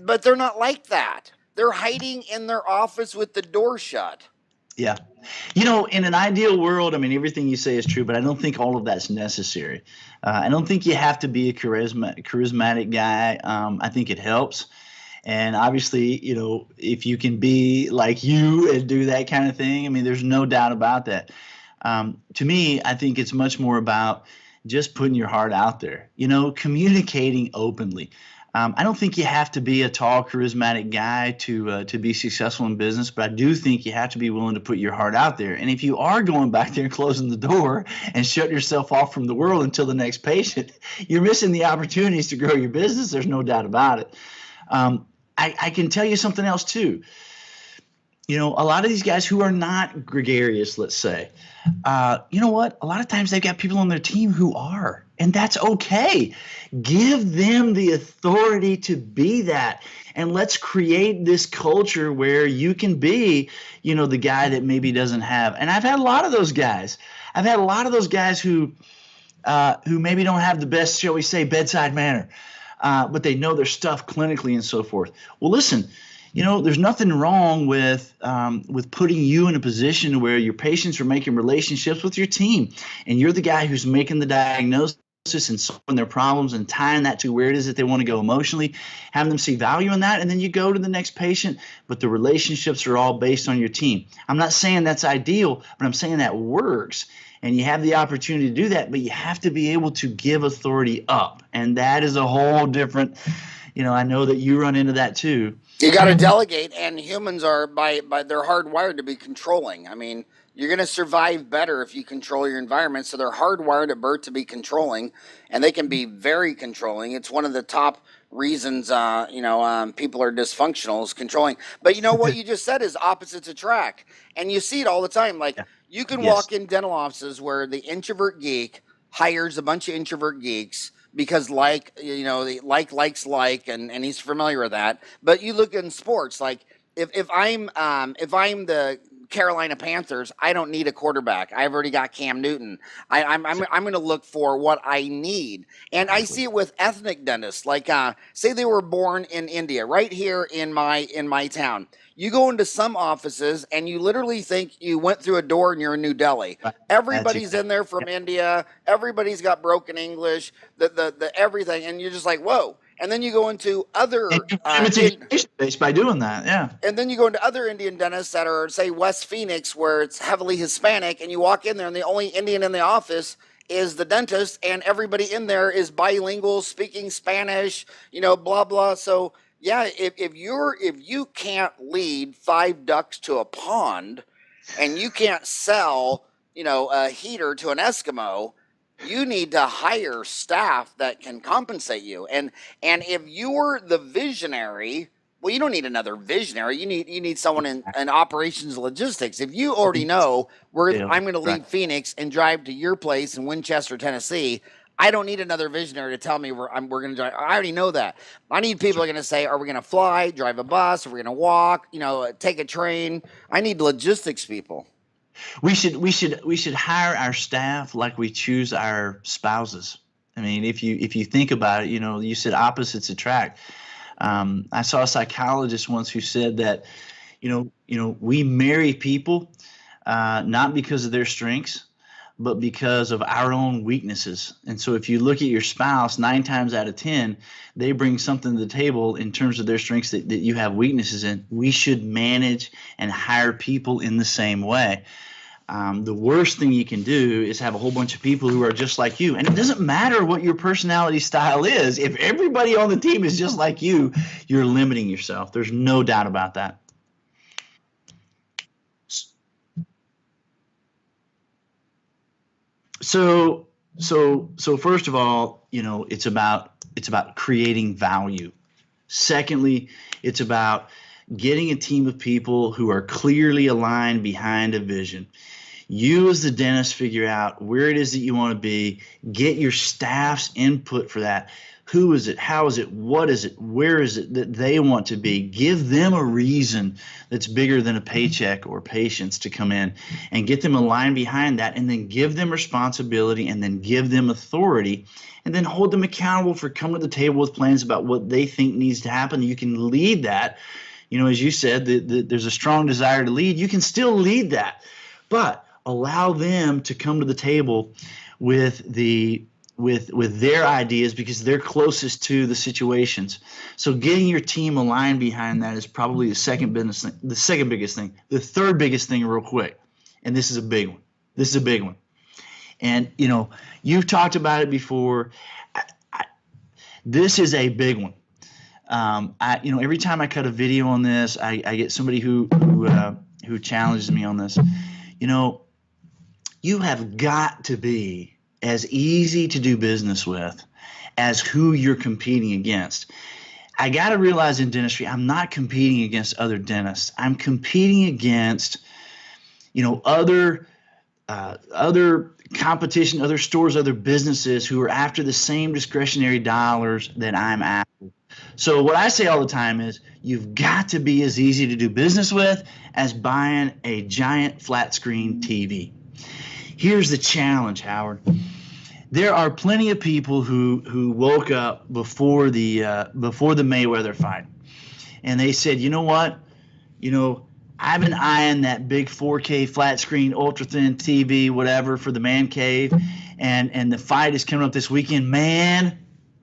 But they're not like that. They're hiding in their office with the door shut. Yeah. In an ideal world, I mean, everything you say is true, but I don't think all of that's necessary. I don't think you have to be a charismatic guy. I think it helps. And obviously, if you can be like you and do that kind of thing, I mean, there's no doubt about that. To me, I think it's much more about just putting your heart out there, communicating openly. I don't think you have to be a tall, charismatic guy to be successful in business, but I do think you have to be willing to put your heart out there. And if you are going back there and closing the door and shutting yourself off from the world until the next patient, you're missing the opportunities to grow your business. There's no doubt about it. I can tell you something else too. A lot of these guys who are not gregarious, let's say, you know what? A lot of times they've got people on their team who are, and that's okay. Give them the authority to be that. And let's create this culture where you can be, the guy that maybe doesn't have. And I've had a lot of those guys. I've had a lot of those guys who maybe don't have the best, shall we say, bedside manner, but they know their stuff clinically and so forth. Well, listen, there's nothing wrong with putting you in a position where your patients are making relationships with your team, and you're the guy who's making the diagnosis and solving their problems and tying that to where it is that they want to go emotionally, having them see value in that, and then you go to the next patient, but the relationships are all based on your team. I'm not saying that's ideal, but I'm saying that works, and you have the opportunity to do that, but you have to be able to give authority up, and that is a whole different, I know that you run into that too. You got to delegate, and humans are by they're hardwired to be controlling. I mean, you're going to survive better if you control your environment. So they're hardwired at birth to be controlling, and they can be very controlling. It's one of the top reasons, people are dysfunctional is controlling. But what you just said is opposites attract, and you see it all the time. Like Yeah. you can Yes. walk in dental offices where the introvert geek hires a bunch of introvert geeks because like likes and he's familiar with that. But you look in sports, like if I'm the Carolina Panthers, I don't need a quarterback. I've already got Cam Newton. I'm going to look for what I need, and I see it with ethnic dentists. Like say they were born in India, right here in my town. You go into some offices and you literally think you went through a door and you're in New Delhi. Right. That's Everybody's in exactly. there from India. Everybody's got broken English, the everything, and you're just like, whoa. And then you go into And other you limiting your patient base by doing that. Yeah. and then you go into other Indian dentists that are, say, West Phoenix, where it's heavily Hispanic, and you walk in there, and the only Indian in the office is the dentist, and everybody in there is bilingual, speaking Spanish, blah blah. So yeah, if you can't lead 5 ducks to a pond, and you can't sell, a heater to an Eskimo, you need to hire staff that can compensate you. And if you're the visionary, well, you don't need another visionary. You need someone in operations logistics. If you already know Yeah. I'm going to leave Right. Phoenix and drive to your place in Winchester, Tennessee, I don't need another visionary to tell me we're going to drive. I already know that. I need people who are going to say, are we going to fly, drive a bus, are we going to walk, take a train? I need logistics people. We should hire our staff like we choose our spouses. I mean, if you think about it, you said opposites attract. I saw a psychologist once who said that, we marry people not because of their strengths, but because of our own weaknesses. And so if you look at your spouse, 9 times out of 10, they bring something to the table in terms of their strengths that you have weaknesses in. We should manage and hire people in the same way. The worst thing you can do is have a whole bunch of people who are just like you. And it doesn't matter what your personality style is. If everybody on the team is just like you, you're limiting yourself. There's no doubt about that. So first of all, it's about creating value. Secondly, it's about getting a team of people who are clearly aligned behind a vision. You as the dentist figure out where it is that you want to be, get your staff's input for that. Who is it? How is it? What is it? Where is it that they want to be? Give them a reason that's bigger than a paycheck or patients to come in, and get them aligned behind that, and then give them responsibility, and then give them authority, and then hold them accountable for coming to the table with plans about what they think needs to happen. You can lead that. As you said, there's a strong desire to lead. You can still lead that, but allow them to come to the table with their ideas, because they're closest to the situations. So getting your team aligned behind that is probably the second biggest thing. The third biggest thing, real quick, and this is a big one. And you've talked about it before. This is a big one. Every time I cut a video on this, I get somebody who challenges me on this. You have got to be as easy to do business with as who you're competing against. I got to realize in dentistry, I'm not competing against other dentists. I'm competing against, other competition, other stores, other businesses who are after the same discretionary dollars that I'm after. So what I say all the time is, you've got to be as easy to do business with as buying a giant flat screen TV. Here's the challenge, Howard. There are plenty of people who woke up before the Mayweather fight, and they said, you know what, I've been eyeing that big 4K flat screen, ultra thin TV, whatever, for the man cave, and the fight is coming up this weekend. Man,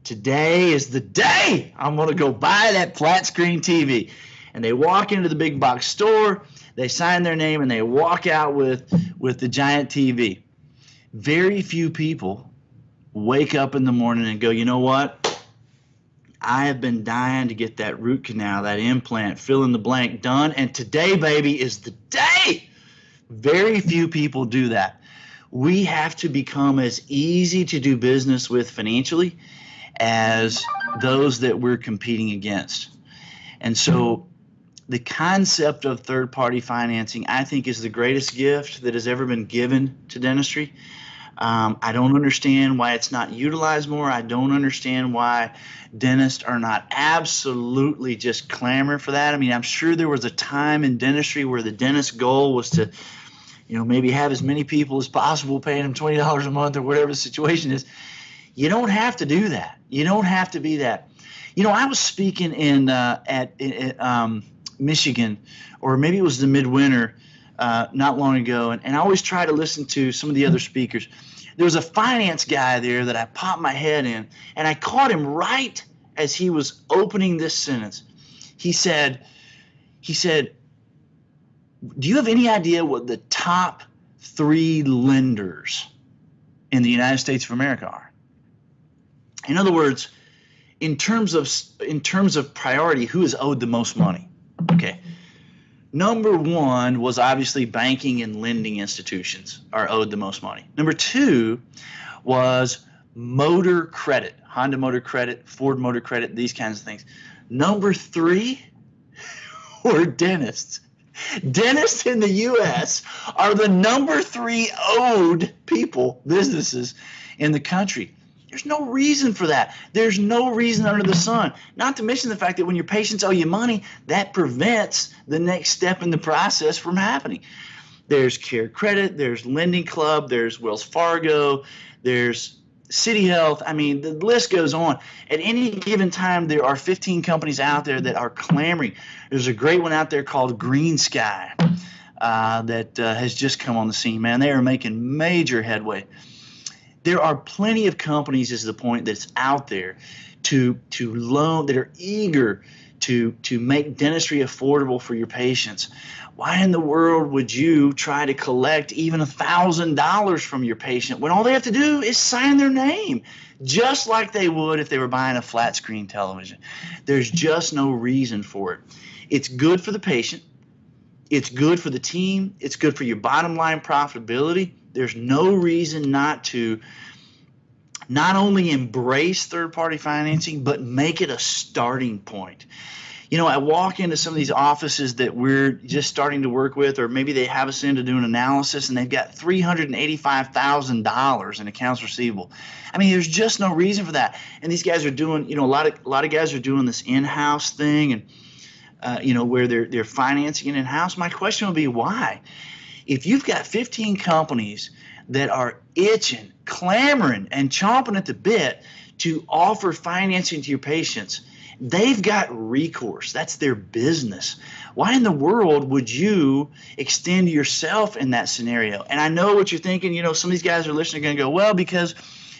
today is the day I'm gonna go buy that flat screen TV. And they walk into the big box store, they sign their name, and they walk out with the giant TV. Very few people wake up in the morning and go, you know what? I have been dying to get that root canal, that implant, fill in the blank, done, and today, baby, is the day. Very few people do that. We have to become as easy to do business with financially as those that we're competing against. And so the concept of third-party financing, I think, is the greatest gift that has ever been given to dentistry. I don't understand why it's not utilized more. I don't understand why dentists are not absolutely just clamoring for that. I mean, I'm sure there was a time in dentistry where the dentist's goal was to, maybe have as many people as possible paying them $20 a month or whatever the situation is. You don't have to do that. You don't have to be that. I was speaking at Michigan, or maybe it was the midwinter, not long ago, and I always try to listen to some of the other speakers. There was a finance guy there that I popped my head in, and I caught him right as he was opening this sentence. He said, do you have any idea what the top 3 lenders in the United States of America are? In other words, in terms of priority, who is owed the most money? Okay. Number 1 was obviously banking and lending institutions are owed the most money. Number 2 was motor credit, Honda Motor Credit, Ford Motor Credit, these kinds of things. Number 3 were dentists. Dentists in the U.S. are the number 3 owed people, businesses in the country. There's no reason for that. There's no reason under the sun. Not to mention the fact that when your patients owe you money, that prevents the next step in the process from happening. There's Care Credit, there's Lending Club, there's Wells Fargo, there's City Health. I mean, the list goes on. At any given time, there are 15 companies out there that are clamoring. There's a great one out there called Green Sky that has just come on the scene, man. They are making major headway. There are plenty of companies, is the point, that's out there to loan, that are eager to make dentistry affordable for your patients. Why in the world would you try to collect even $1,000 from your patient when all they have to do is sign their name, just like they would if they were buying a flat screen television? There's just no reason for it. It's good for the patient. It's good for the team. It's good for your bottom line profitability. There's no reason not to not only embrace third-party financing, but make it a starting point. You know, I walk into some of these offices that we're just starting to work with, or maybe they have us in to do an analysis, and they've got $385,000 in accounts receivable. I mean, there's just no reason for that. And these guys are doing, you know, a lot of guys are doing this in-house thing, and you know, where they're financing it in-house. My question would be, why? If you've got 15 companies that are itching, clamoring, and chomping at the bit to offer financing to your patients, they've got recourse. That's their business. Why in the world would you extend yourself in that scenario? And I know what you're thinking. You know, some of these guys are listening, going to go, well, because,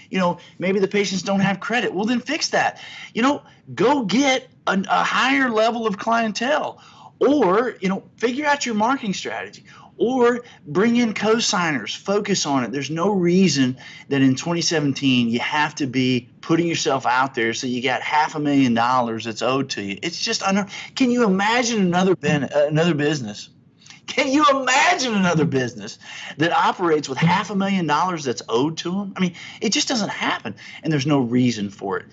you know, maybe the patients don't have credit. Well, then fix that. You know, go get a higher level of clientele, or, you know, figure out your marketing strategy, or bring in co-signers, focus on it. There's no reason that in 2017 you have to be putting yourself out there so you got $500,000 that's owed to you. It's just can you imagine another business? Can you imagine another business that operates with $500,000 that's owed to them? I mean, it just doesn't happen, and there's no reason for it.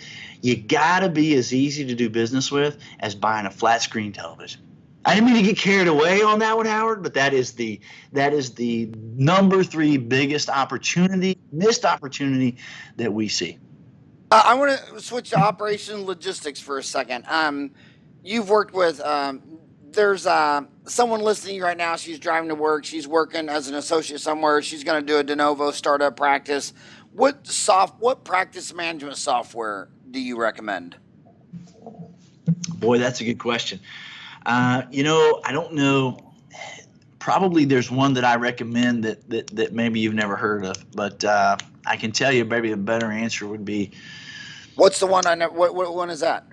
You got to be as easy to do business with as buying a flat screen television. I didn't mean to get carried away on that one, Howard, but that is the number 3 biggest missed opportunity that we see. I want to switch to operation logistics for a second. You've worked with, there's someone listening right now. She's driving to work. She's working as an associate somewhere. She's going to do a de novo startup practice. What practice management software do you recommend? Boy, that's a good question. You know, I don't know. Probably there's one that I recommend that maybe you've never heard of, but I can tell you maybe a better answer would be. What's the one what one is that?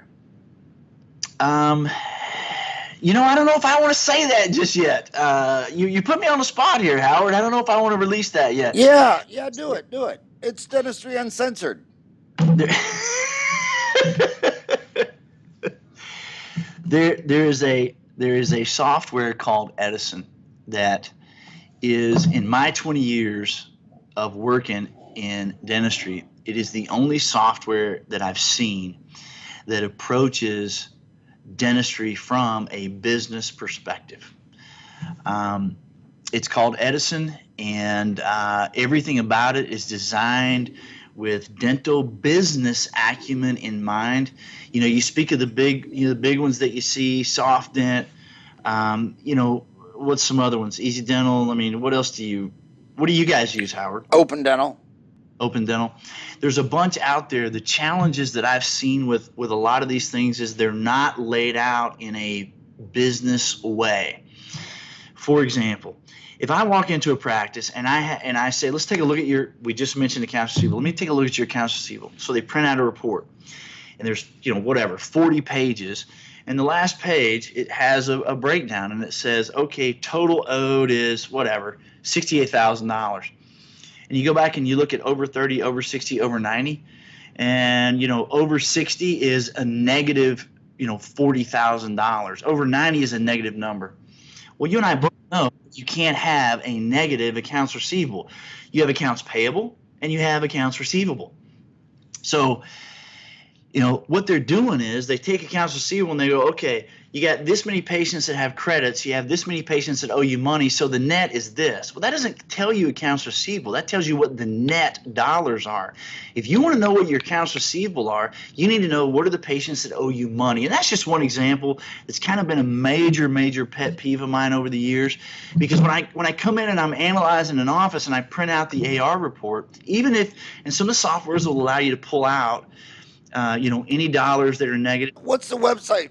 You know, I don't know if I want to say that just yet. You put me on the spot here, Howard. I don't know if I want to release that yet. Yeah, do it. It's Dentistry Uncensored. There is a software called Edison that is, in my 20 years of working in dentistry, it is the only software that I've seen that approaches dentistry from a business perspective. It's called Edison, and everything about it is designed with dental business acumen in mind. You know, you speak of the big ones that you see, SoftDent. You know, what's some other ones? Easy Dental. I mean, what do you guys use, Howard? Open Dental. There's a bunch out there. The challenges that I've seen with a lot of these things is they're not laid out in a business way. For example, if I walk into a practice and I say, let's take a look at we just mentioned accounts receivable. Let me take a look at your accounts receivable. So they print out a report, and there's, 40 pages. And the last page, it has a breakdown, and it says, okay, total owed is whatever, $68,000. And you go back and you look at over 30, over 60, over 90, and, over 60 is a negative, $40,000. Over 90 is a negative number. Well, you and I both know you can't have a negative accounts receivable. You have accounts payable and you have accounts receivable. So what they're doing is they take accounts receivable and they go, okay, you got this many patients that have credits, you have this many patients that owe you money, so the net is this. Well, that doesn't tell you accounts receivable. That tells you what the net dollars are. If you want to know what your accounts receivable are, you need to know what are the patients that owe you money. And that's just one example. It's kind of been a major pet peeve of mine over the years, because when I come in and I'm analyzing an office and I print out the AR report, even if, and some of the softwares will allow you to pull out any dollars that are negative. What's the website?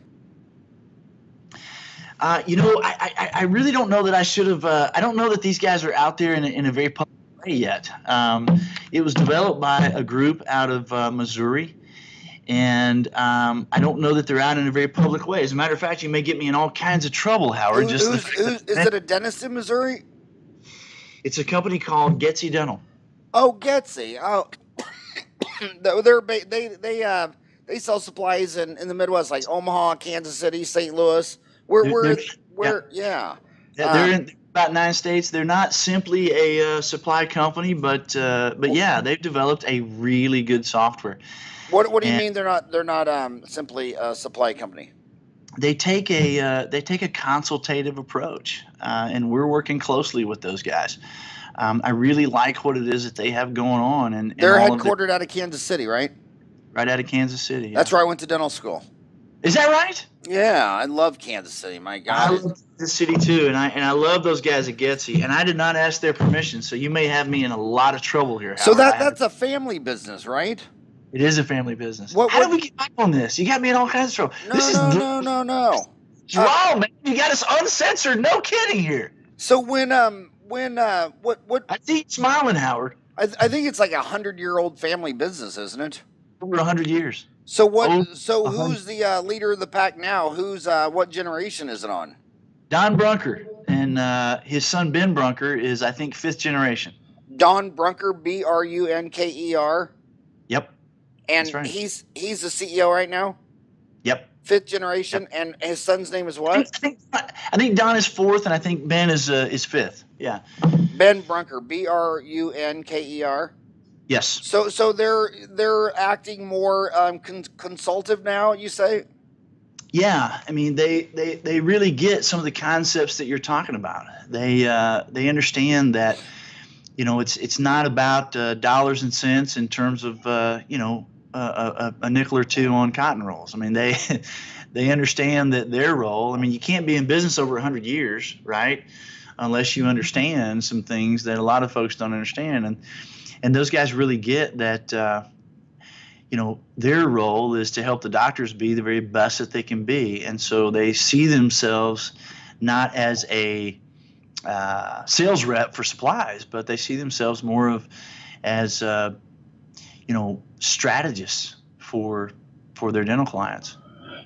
I really don't know that I should have. I don't know that these guys are out there in a very public way yet. It was developed by a group out of Missouri, and I don't know that they're out in a very public way. As a matter of fact, you may get me in all kinds of trouble, Howard. Is it a dentist in Missouri? It's a company called Getsy Dental. Oh, Getsy. Oh, they sell supplies in the Midwest, like Omaha, Kansas City, St. Louis. Yeah. They're in about 9 states. They're not simply a supply company, but yeah, they've developed a really good software. What do you mean they're not simply a supply company? They take a consultative approach, and we're working closely with those guys. I really like what it is that they have going on, and they're headquartered out of Kansas City, right? Right out of Kansas City. Yeah. That's where I went to dental school. Is that right? Yeah, I love Kansas City. My God, I love Kansas City too, and I love those guys at Getsy. And I did not ask their permission, so you may have me in a lot of trouble here. Howard. So that's a family business, right? It is a family business. How did we get back on this? You got me in all kinds of trouble. No. Wow, man, you got us uncensored. No kidding here. So when what? I see you smiling, Howard. I think it's like 100-year-old family business, isn't it? Over 100 years. So what? So who's the leader of the pack now? Who's what generation is it on? Don Brunker and his son Ben Brunker is, I think, 5th generation. Don Brunker, Brunker. Yep. And that's right. he's the CEO right now. Yep. 5th generation, yep. And his son's name is what? I think Don is 4th, and I think Ben is 5th. Yeah. Ben Brunker, Brunker. Yes. So they're acting more consultative now, you say? Yeah, I mean they really get some of the concepts that you're talking about. They understand that it's not about dollars and cents in terms of a nickel or two on cotton rolls. I mean they understand that their role. I mean you can't be in business over 100 years, right? Unless you understand some things that a lot of folks don't understand. And those guys really get that, their role is to help the doctors be the very best that they can be. And so they see themselves not as a sales rep for supplies, but they see themselves more as strategists for their dental clients.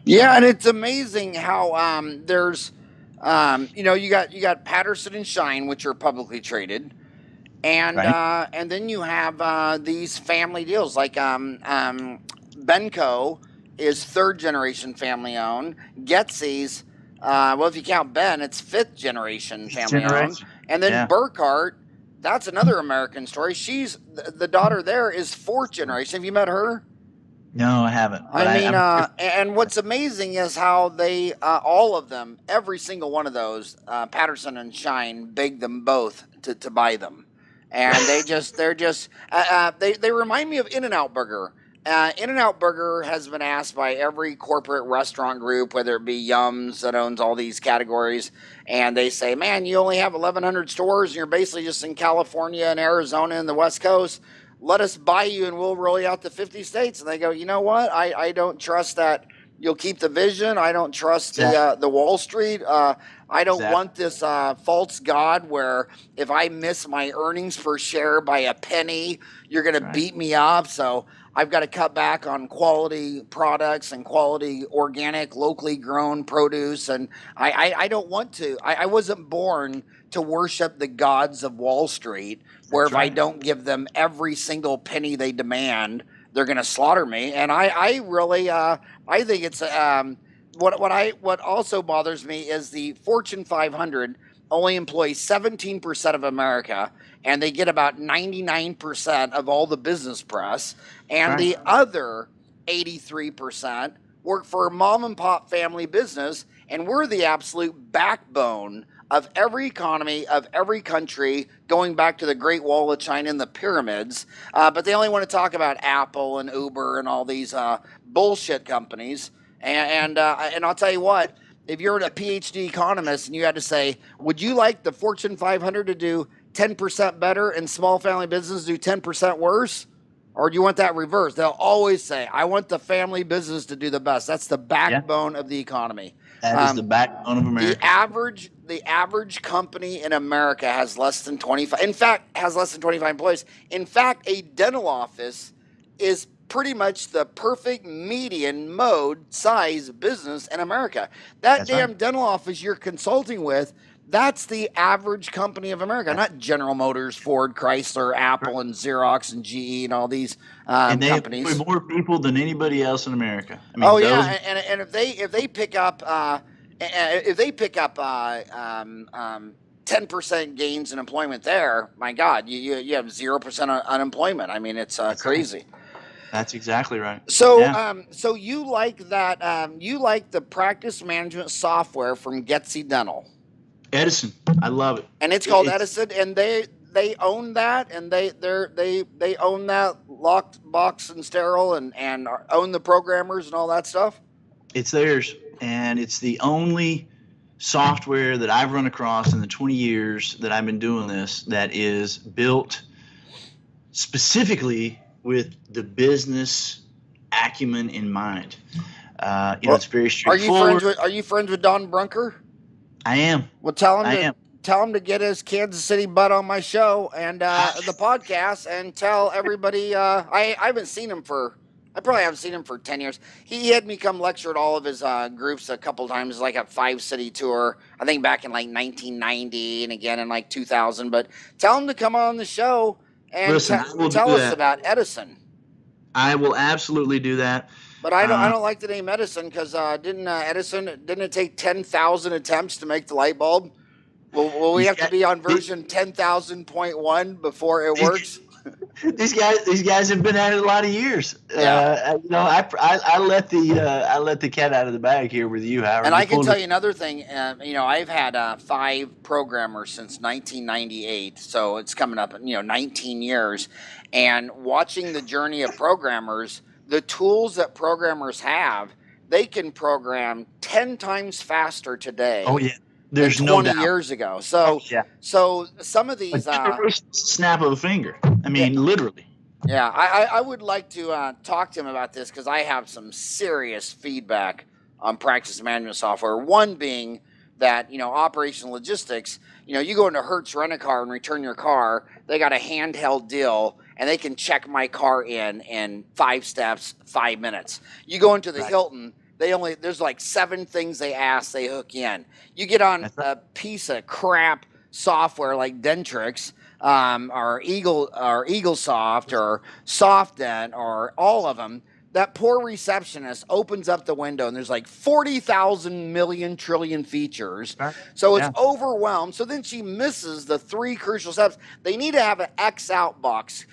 Yeah, and it's amazing how there's, you got Patterson and Shine, which are publicly traded. And right. And then you have these family deals like Benco is 3rd generation family owned. Getsy's, if you count Ben, it's 5th generation family owned. And then Burkhart, that's another American story. She's the daughter there is 4th generation. Have you met her? No, I haven't. And what's amazing is how they, all of them, every single one of those, Patterson and Shine, begged them both to buy them. And they remind me of In-N-Out Burger. In-N-Out Burger has been asked by every corporate restaurant group, whether it be Yums that owns all these categories, and they say, man, you only have 1,100 stores, and you're basically just in California and Arizona and the West Coast. Let us buy you, and we'll roll you out to 50 states. And they go, you know what? I don't trust that you'll keep the vision. I don't trust the Wall Street. I don't want this false god where if I miss my earnings per share by a penny, you're going to beat me up. So I've got to cut back on quality products and quality organic, locally grown produce. And I don't want to. I wasn't born to worship the gods of Wall Street, where if I don't give them every single penny they demand, they're going to slaughter me. And I really I think it's what also bothers me is the Fortune 500 only employs 17% of America, and they get about 99% of all the business press. And the other 83% work for a mom and pop family business, and we're the absolute backbone of every economy of every country, going back to the Great Wall of China and the pyramids. But they only want to talk about Apple and Uber and all these bullshit companies. And I'll tell you what, if you're a PhD economist and you had to say, would you like the Fortune 500 to do 10% better and small family business do 10% worse? Or do you want that reverse? They'll always say, I want the family business to do the best. That's the backbone of the economy. That is the backbone of America. The average company in America has less than 25. In fact, has less than 25 employees. In fact, a dental office is pretty much the perfect median mode size business in America. That's right. Dental office you're consulting with, that's the average company of America, not General Motors, Ford, Chrysler, Apple, and Xerox, and GE, and all these and they companies. employ more people than anybody else in America. I mean, and if they pick up 10% gains in employment there, my God, you have 0% unemployment. I mean, it's crazy. Right. That's exactly right. So, so you like that? You like the practice management software from Getsy Dental? Edison, I love it. And it's called Edison, and they own that, and they own that locked box and sterile, and own the programmers and all that stuff. It's theirs, and it's the only software that I've run across in the 20 years that I've been doing this that is built specifically with the business acumen in mind. It's very straightforward. Are you friends with Don Brunker? I am. Well, tell him to get his Kansas City butt on my show and the podcast, and tell everybody. I haven't seen him I probably haven't seen him for 10 years. He had me come lecture at all of his groups a couple times, like a 5-city tour. I think back in like 1990 and again in like 2000. But tell him to come on the show and tell us about Edison. I will absolutely do that. But I don't like the name Edison because didn't it take 10,000 attempts to make the light bulb? Will we have to be on version 10,000.1 before it works? These guys have been at it a lot of years. Yeah. I let the cat out of the bag here with you, Howard. And I can tell you another thing. I've had 5 programmers since 1998, so it's coming up 19 years. And watching the journey of programmers, the tools that programmers have, they can program 10 times faster today. Oh yeah, there's than 20 years ago. So so some of these snap of a finger. I mean, literally. Yeah, I would like to talk to him about this because I have some serious feedback on practice management software. One being that operational logistics. You go into Hertz Rent-A-Car and return your car. They got a handheld deal, and they can check my car in 5 steps, 5 minutes. You go into the Hilton, there's like 7 things they ask, they hook in. You get on a piece of crap software like Dentrix, or EagleSoft or SoftDent or all of them. That poor receptionist opens up the window and there's like 40,000 million trillion features. So it's overwhelmed. So then she misses the 3 crucial steps. They need to have an X out box.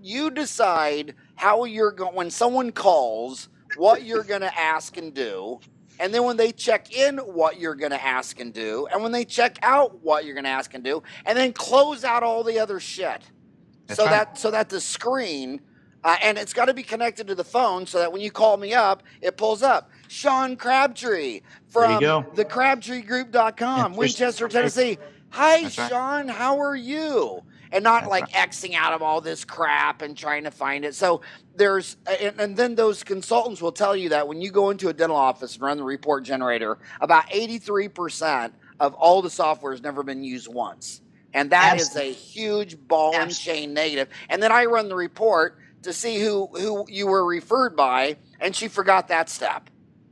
You decide how you're going, when someone calls, what you're going to ask and do. And then when they check in, what you're going to ask and do. And when they check out, what you're going to ask and do. And then close out all the other shit. So that the screen... and it's got to be connected to the phone so that when you call me up, it pulls up. Sean Crabtree from the CrabtreeGroup.com, Winchester, Tennessee. Hi, Sean. How are you? And not Xing out of all this crap and trying to find it. So there's, and then those consultants will tell you that when you go into a dental office and run the report generator, about 83% of all the software has never been used once. And that is a huge ball and chain negative. And then I run the report to see who you were referred by, and she forgot that step.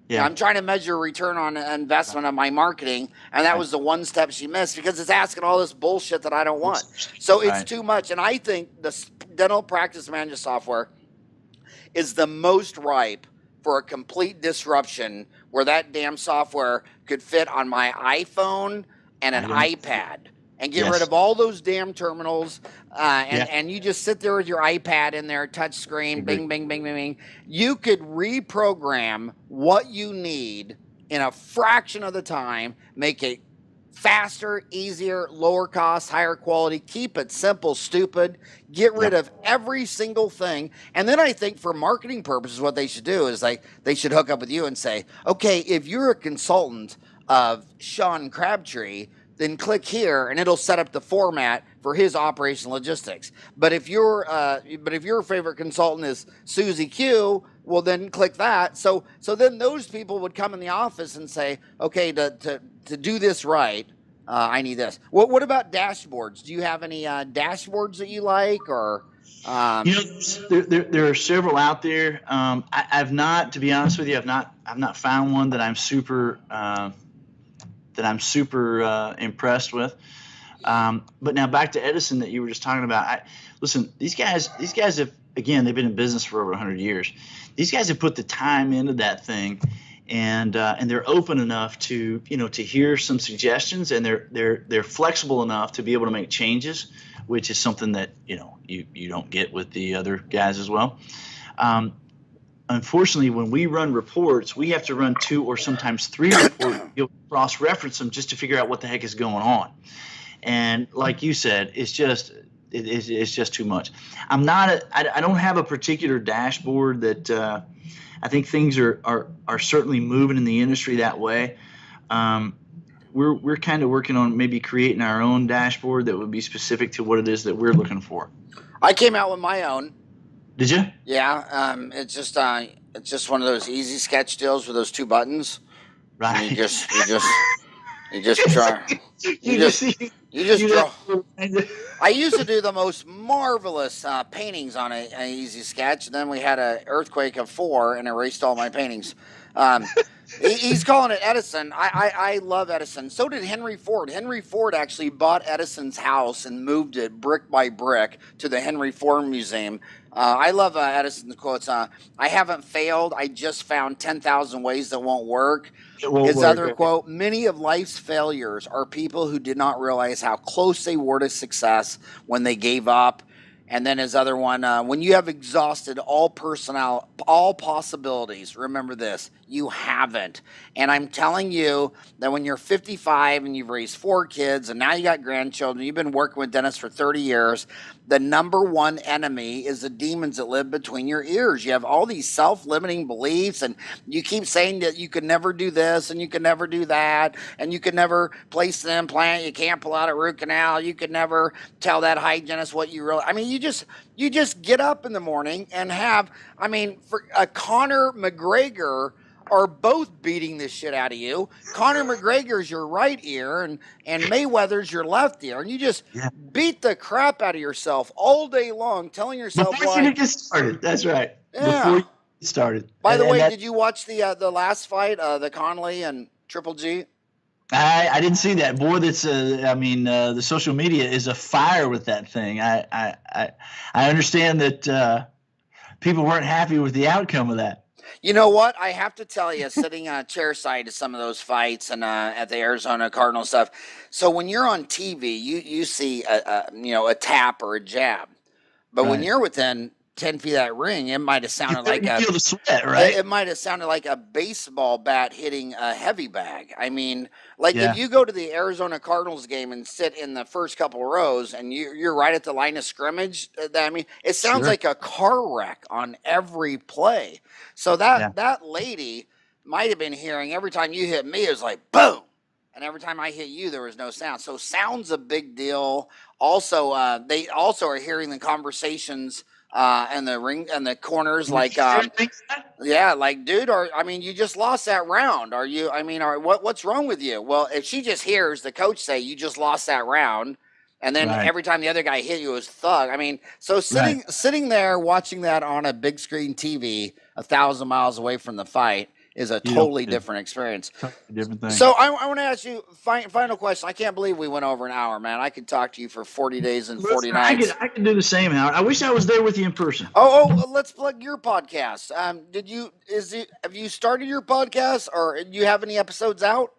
Yeah, I'm trying to measure return on investment of my marketing, and that was the one step she missed because it's asking all this bullshit that I don't want. So it's too much, and I think the dental practice management software is the most ripe for a complete disruption where that damn software could fit on my iPhone and an iPad. and get rid Yes. of all those damn terminals, Yeah. and you just sit there with your iPad in there, touch screen, Agree. bing, bing, bing, bing, bing. You could reprogram what you need in a fraction of the time, make it faster, easier, lower cost, higher quality, keep it simple, stupid, get rid Yeah. of every single thing. And then I think for marketing purposes, what they should do is they should hook up with you and say, okay, if you're a consultant of Sean Crabtree, then click here and it'll set up the format for his operation logistics. But if your favorite consultant is Susie Q, well then click that. So then those people would come in the office and say, okay, to do this right, I need this. What about dashboards? Do you have any dashboards that you like, or You know, there are several out there. I've not, to be honest with you, I've not found one that I'm super impressed with. But now back to Edison that you were just talking about. Listen, these guys have, again, they've been in business for over 100 years. These guys have put the time into that thing, and they're open enough to hear some suggestions, and they're flexible enough to be able to make changes, which is something that you don't get with the other guys as well. Unfortunately, when we run reports, we have to run 2 or sometimes 3 reports. You'll cross-reference them just to figure out what the heck is going on. And like you said, it's just too much. I don't have a particular dashboard that I think things are certainly moving in the industry that way. We're kind of working on maybe creating our own dashboard that would be specific to what it is that we're looking for. I came out with my own. Did you? Yeah, it's just one of those easy sketch deals with those 2 buttons. Right. And you just try. You just draw. I used to do the most marvelous paintings on an easy sketch, and then we had an earthquake of 4 and erased all my paintings. He's calling it Edison. I love Edison. So did Henry Ford. Henry Ford actually bought Edison's house and moved it brick by brick to the Henry Ford Museum. I love Edison's quotes. I haven't failed. I just found 10,000 ways that won't work. His other quote, many of life's failures are people who did not realize how close they were to success when they gave up. And then his other one, when you have exhausted all possibilities, remember this, you haven't. And I'm telling you that when you're 55 and you've raised 4 kids and now you got grandchildren, you've been working with dentists for 30 years, the number one enemy is the demons that live between your ears. You have all these self-limiting beliefs, and you keep saying that you could never do this and you could never do that, and you could never place an implant, you can't pull out a root canal, you could never tell that hygienist what you really, I mean, you just get up in the morning and have, I mean, for Conor McGregor are both beating the shit out of you. Conor McGregor's your right ear and Mayweather's your left ear, and you just beat the crap out of yourself all day long, telling yourself before you get started. That's right. Yeah. Before you get started. By the way, did you watch the last fight, the Conley and Triple G? I didn't see that. Boy, that's the social media is afire with that thing. I understand that people weren't happy with the outcome of that. You know what? I have to tell you, sitting chairside to some of those fights and at the Arizona Cardinal stuff. So when you're on TV, you see a tap or a jab, but when you're within 10 feet of that ring, it might have sounded like feel the sweat, right? It might have sounded like a baseball bat hitting a heavy bag. I mean, if you go to the Arizona Cardinals game and sit in the first couple rows and you're right at the line of scrimmage, I mean, it sounds like a car wreck on every play. So that lady might have been hearing every time you hit me, it was like boom. And every time I hit you, there was no sound. So sound's a big deal. Also, they also are hearing the conversations and the ring and the corners, like, dude, you just lost that round. What's wrong with you? Well, if she just hears the coach say you just lost that round, and then every time the other guy hit you, it was thug. I mean, so sitting there watching that on a big screen TV 1,000 miles away from the fight is a totally different experience. Different thing. So I want to ask you final question. I can't believe we went over an hour, man. I could talk to you for 40 days and 40 nights. I could do the same, Howard. I wish I was there with you in person. Let's plug your podcast. Have you started your podcast, or do you have any episodes out?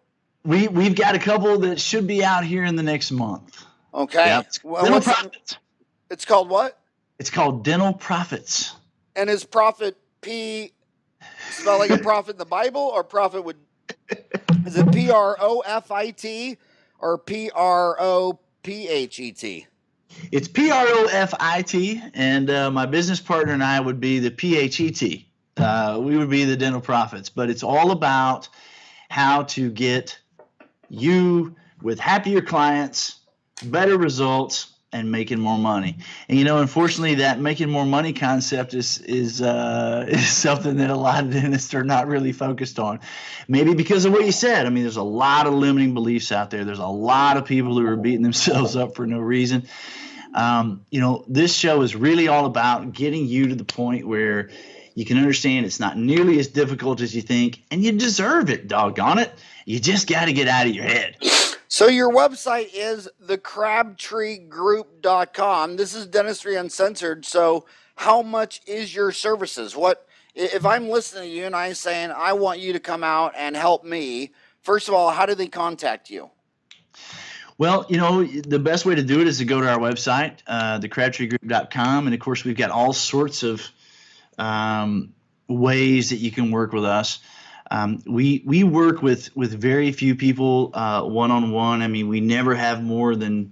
We've got a couple that should be out here in the next month. Okay. Yep. Well, Dental Profits. it's called what? It's called Dental Profits. And is profit P spelled like a prophet in the Bible, or profit would is it PROFIT or PROPHET? It's PROFIT, and my business partner and I would be the PHET. We would be the Dental Profits, but it's all about how to get you with happier clients, better results, and making more money. And unfortunately, that making more money concept is something that a lot of dentists are not really focused on. Maybe because of what you said. I mean, there's a lot of limiting beliefs out there. There's a lot of people who are beating themselves up for no reason. This show is really all about getting you to the point where you can understand it's not nearly as difficult as you think, and you deserve it, doggone it. You just got to get out of your head. So your website is thecrabtreegroup.com. This is Dentistry Uncensored. So how much is your services? What if I'm listening to you and I'm saying I want you to come out and help me? First of all, how do they contact you? Well, the best way to do it is to go to our website, thecrabtreegroup.com, and of course we've got all sorts of ways that you can work with us. We work with very few people one-on-one. I mean, we never have more than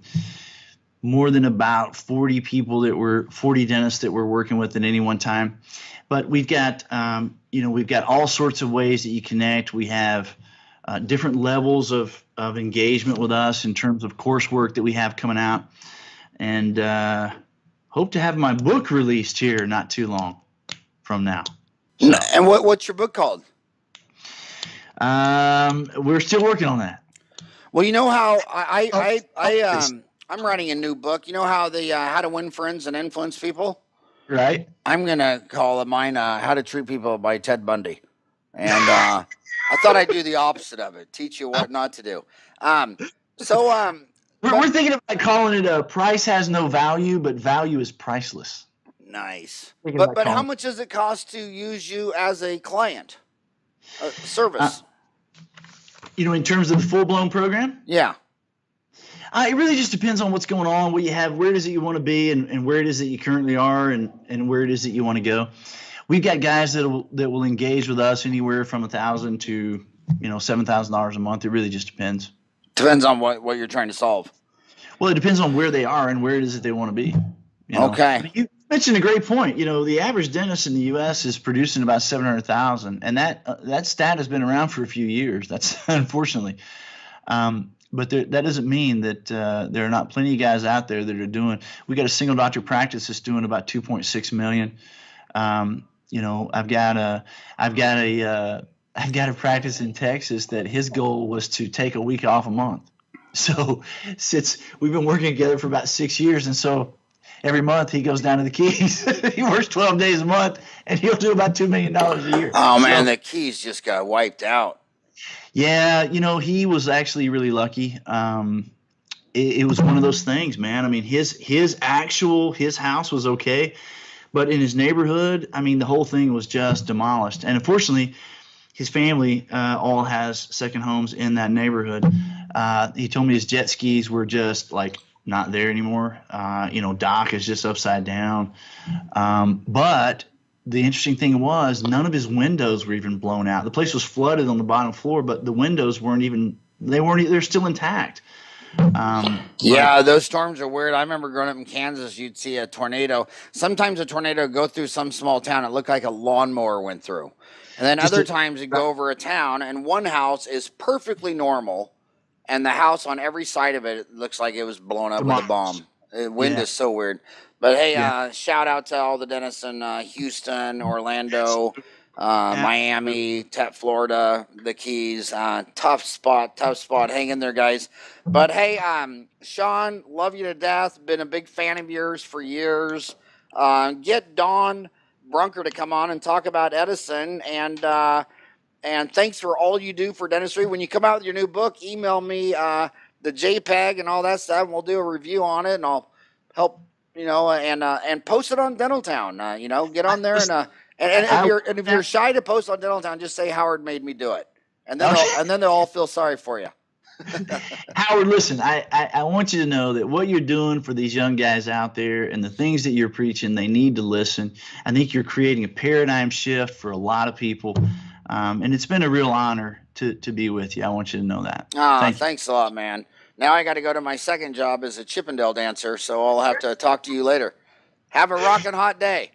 about 40 dentists that we're working with at any one time. But we've got all sorts of ways that you connect. We have different levels of engagement with us in terms of coursework that we have coming out, and hope to have my book released here not too long from now. So. And what's your book called? We're still working on that. Well, you know how I'm writing a new book. You know how the How to Win Friends and Influence People? Right. I'm gonna call mine How to Treat People by Ted Bundy, and I thought I'd do the opposite of it, teach you what not to do. We're thinking about calling it Price Has No Value, but Value is Priceless. Nice. But how much does it cost to use you as a client? Service. In terms of the full-blown program? Yeah. It really just depends on what's going on, what you have, where it is that you want to be, and where it is that you currently are, and where it is that you want to go. We've got guys that will engage with us anywhere from $1,000 to $7,000 a month. It really just depends. Depends on what you're trying to solve. Well, it depends on where they are and where it is that they want to be. Okay. But you mentioned a great point. The average dentist in the U.S. is producing about $700,000, and that stat has been around for a few years. That's unfortunately. But that doesn't mean that there are not plenty of guys out there that are doing. We got a single doctor practice that's doing about $2.6 million. I've got a practice in Texas that his goal was to take a week off a month. So since we've been working together for about 6 years, and so every month he goes down to the Keys. He works 12 days a month, and he'll do about $2 million a year. Oh man, the Keys just got wiped out. Yeah, he was actually really lucky. It was one of those things, man. I mean, his house was okay, but in his neighborhood, I mean, the whole thing was just demolished. And unfortunately, his family all has second homes in that neighborhood. He told me his jet skis were just like not there anymore. Dock is just upside down. But the interesting thing was none of his windows were even blown out. The place was flooded on the bottom floor, but the windows they're still intact. Yeah, those storms are weird. I remember growing up in Kansas, you'd see a tornado. Sometimes a tornado would go through some small town. It looked like a lawnmower went through. And then other times it'd go over a town, and one house is perfectly normal, and the house on every side of it looks like it was blown up with a bomb. The wind is so weird. But hey, shout out to all the dentists in Houston, Orlando, Miami, Florida, the Keys. Tough spot. Hang in there, guys. But hey, Sean, love you to death. Been a big fan of yours for years. Get Dawn Brunker to come on and talk about Edison, and thanks for all you do for dentistry. When you come out with your new book, email me the JPEG and all that stuff, and we'll do a review on it, and I'll help. And post it on Dentaltown. Get on there and if you're shy to post on Dentaltown, just say Howard made me do it, and then they'll all feel sorry for you. Howard, listen, I want you to know that what you're doing for these young guys out there and the things that you're preaching, they need to listen. I think you're creating a paradigm shift for a lot of people. And it's been a real honor to be with you. I want you to know that. Thank you. Thanks a lot, man. Now I got to go to my second job as a Chippendale dancer, so I'll have to talk to you later. Have a rockin' hot day.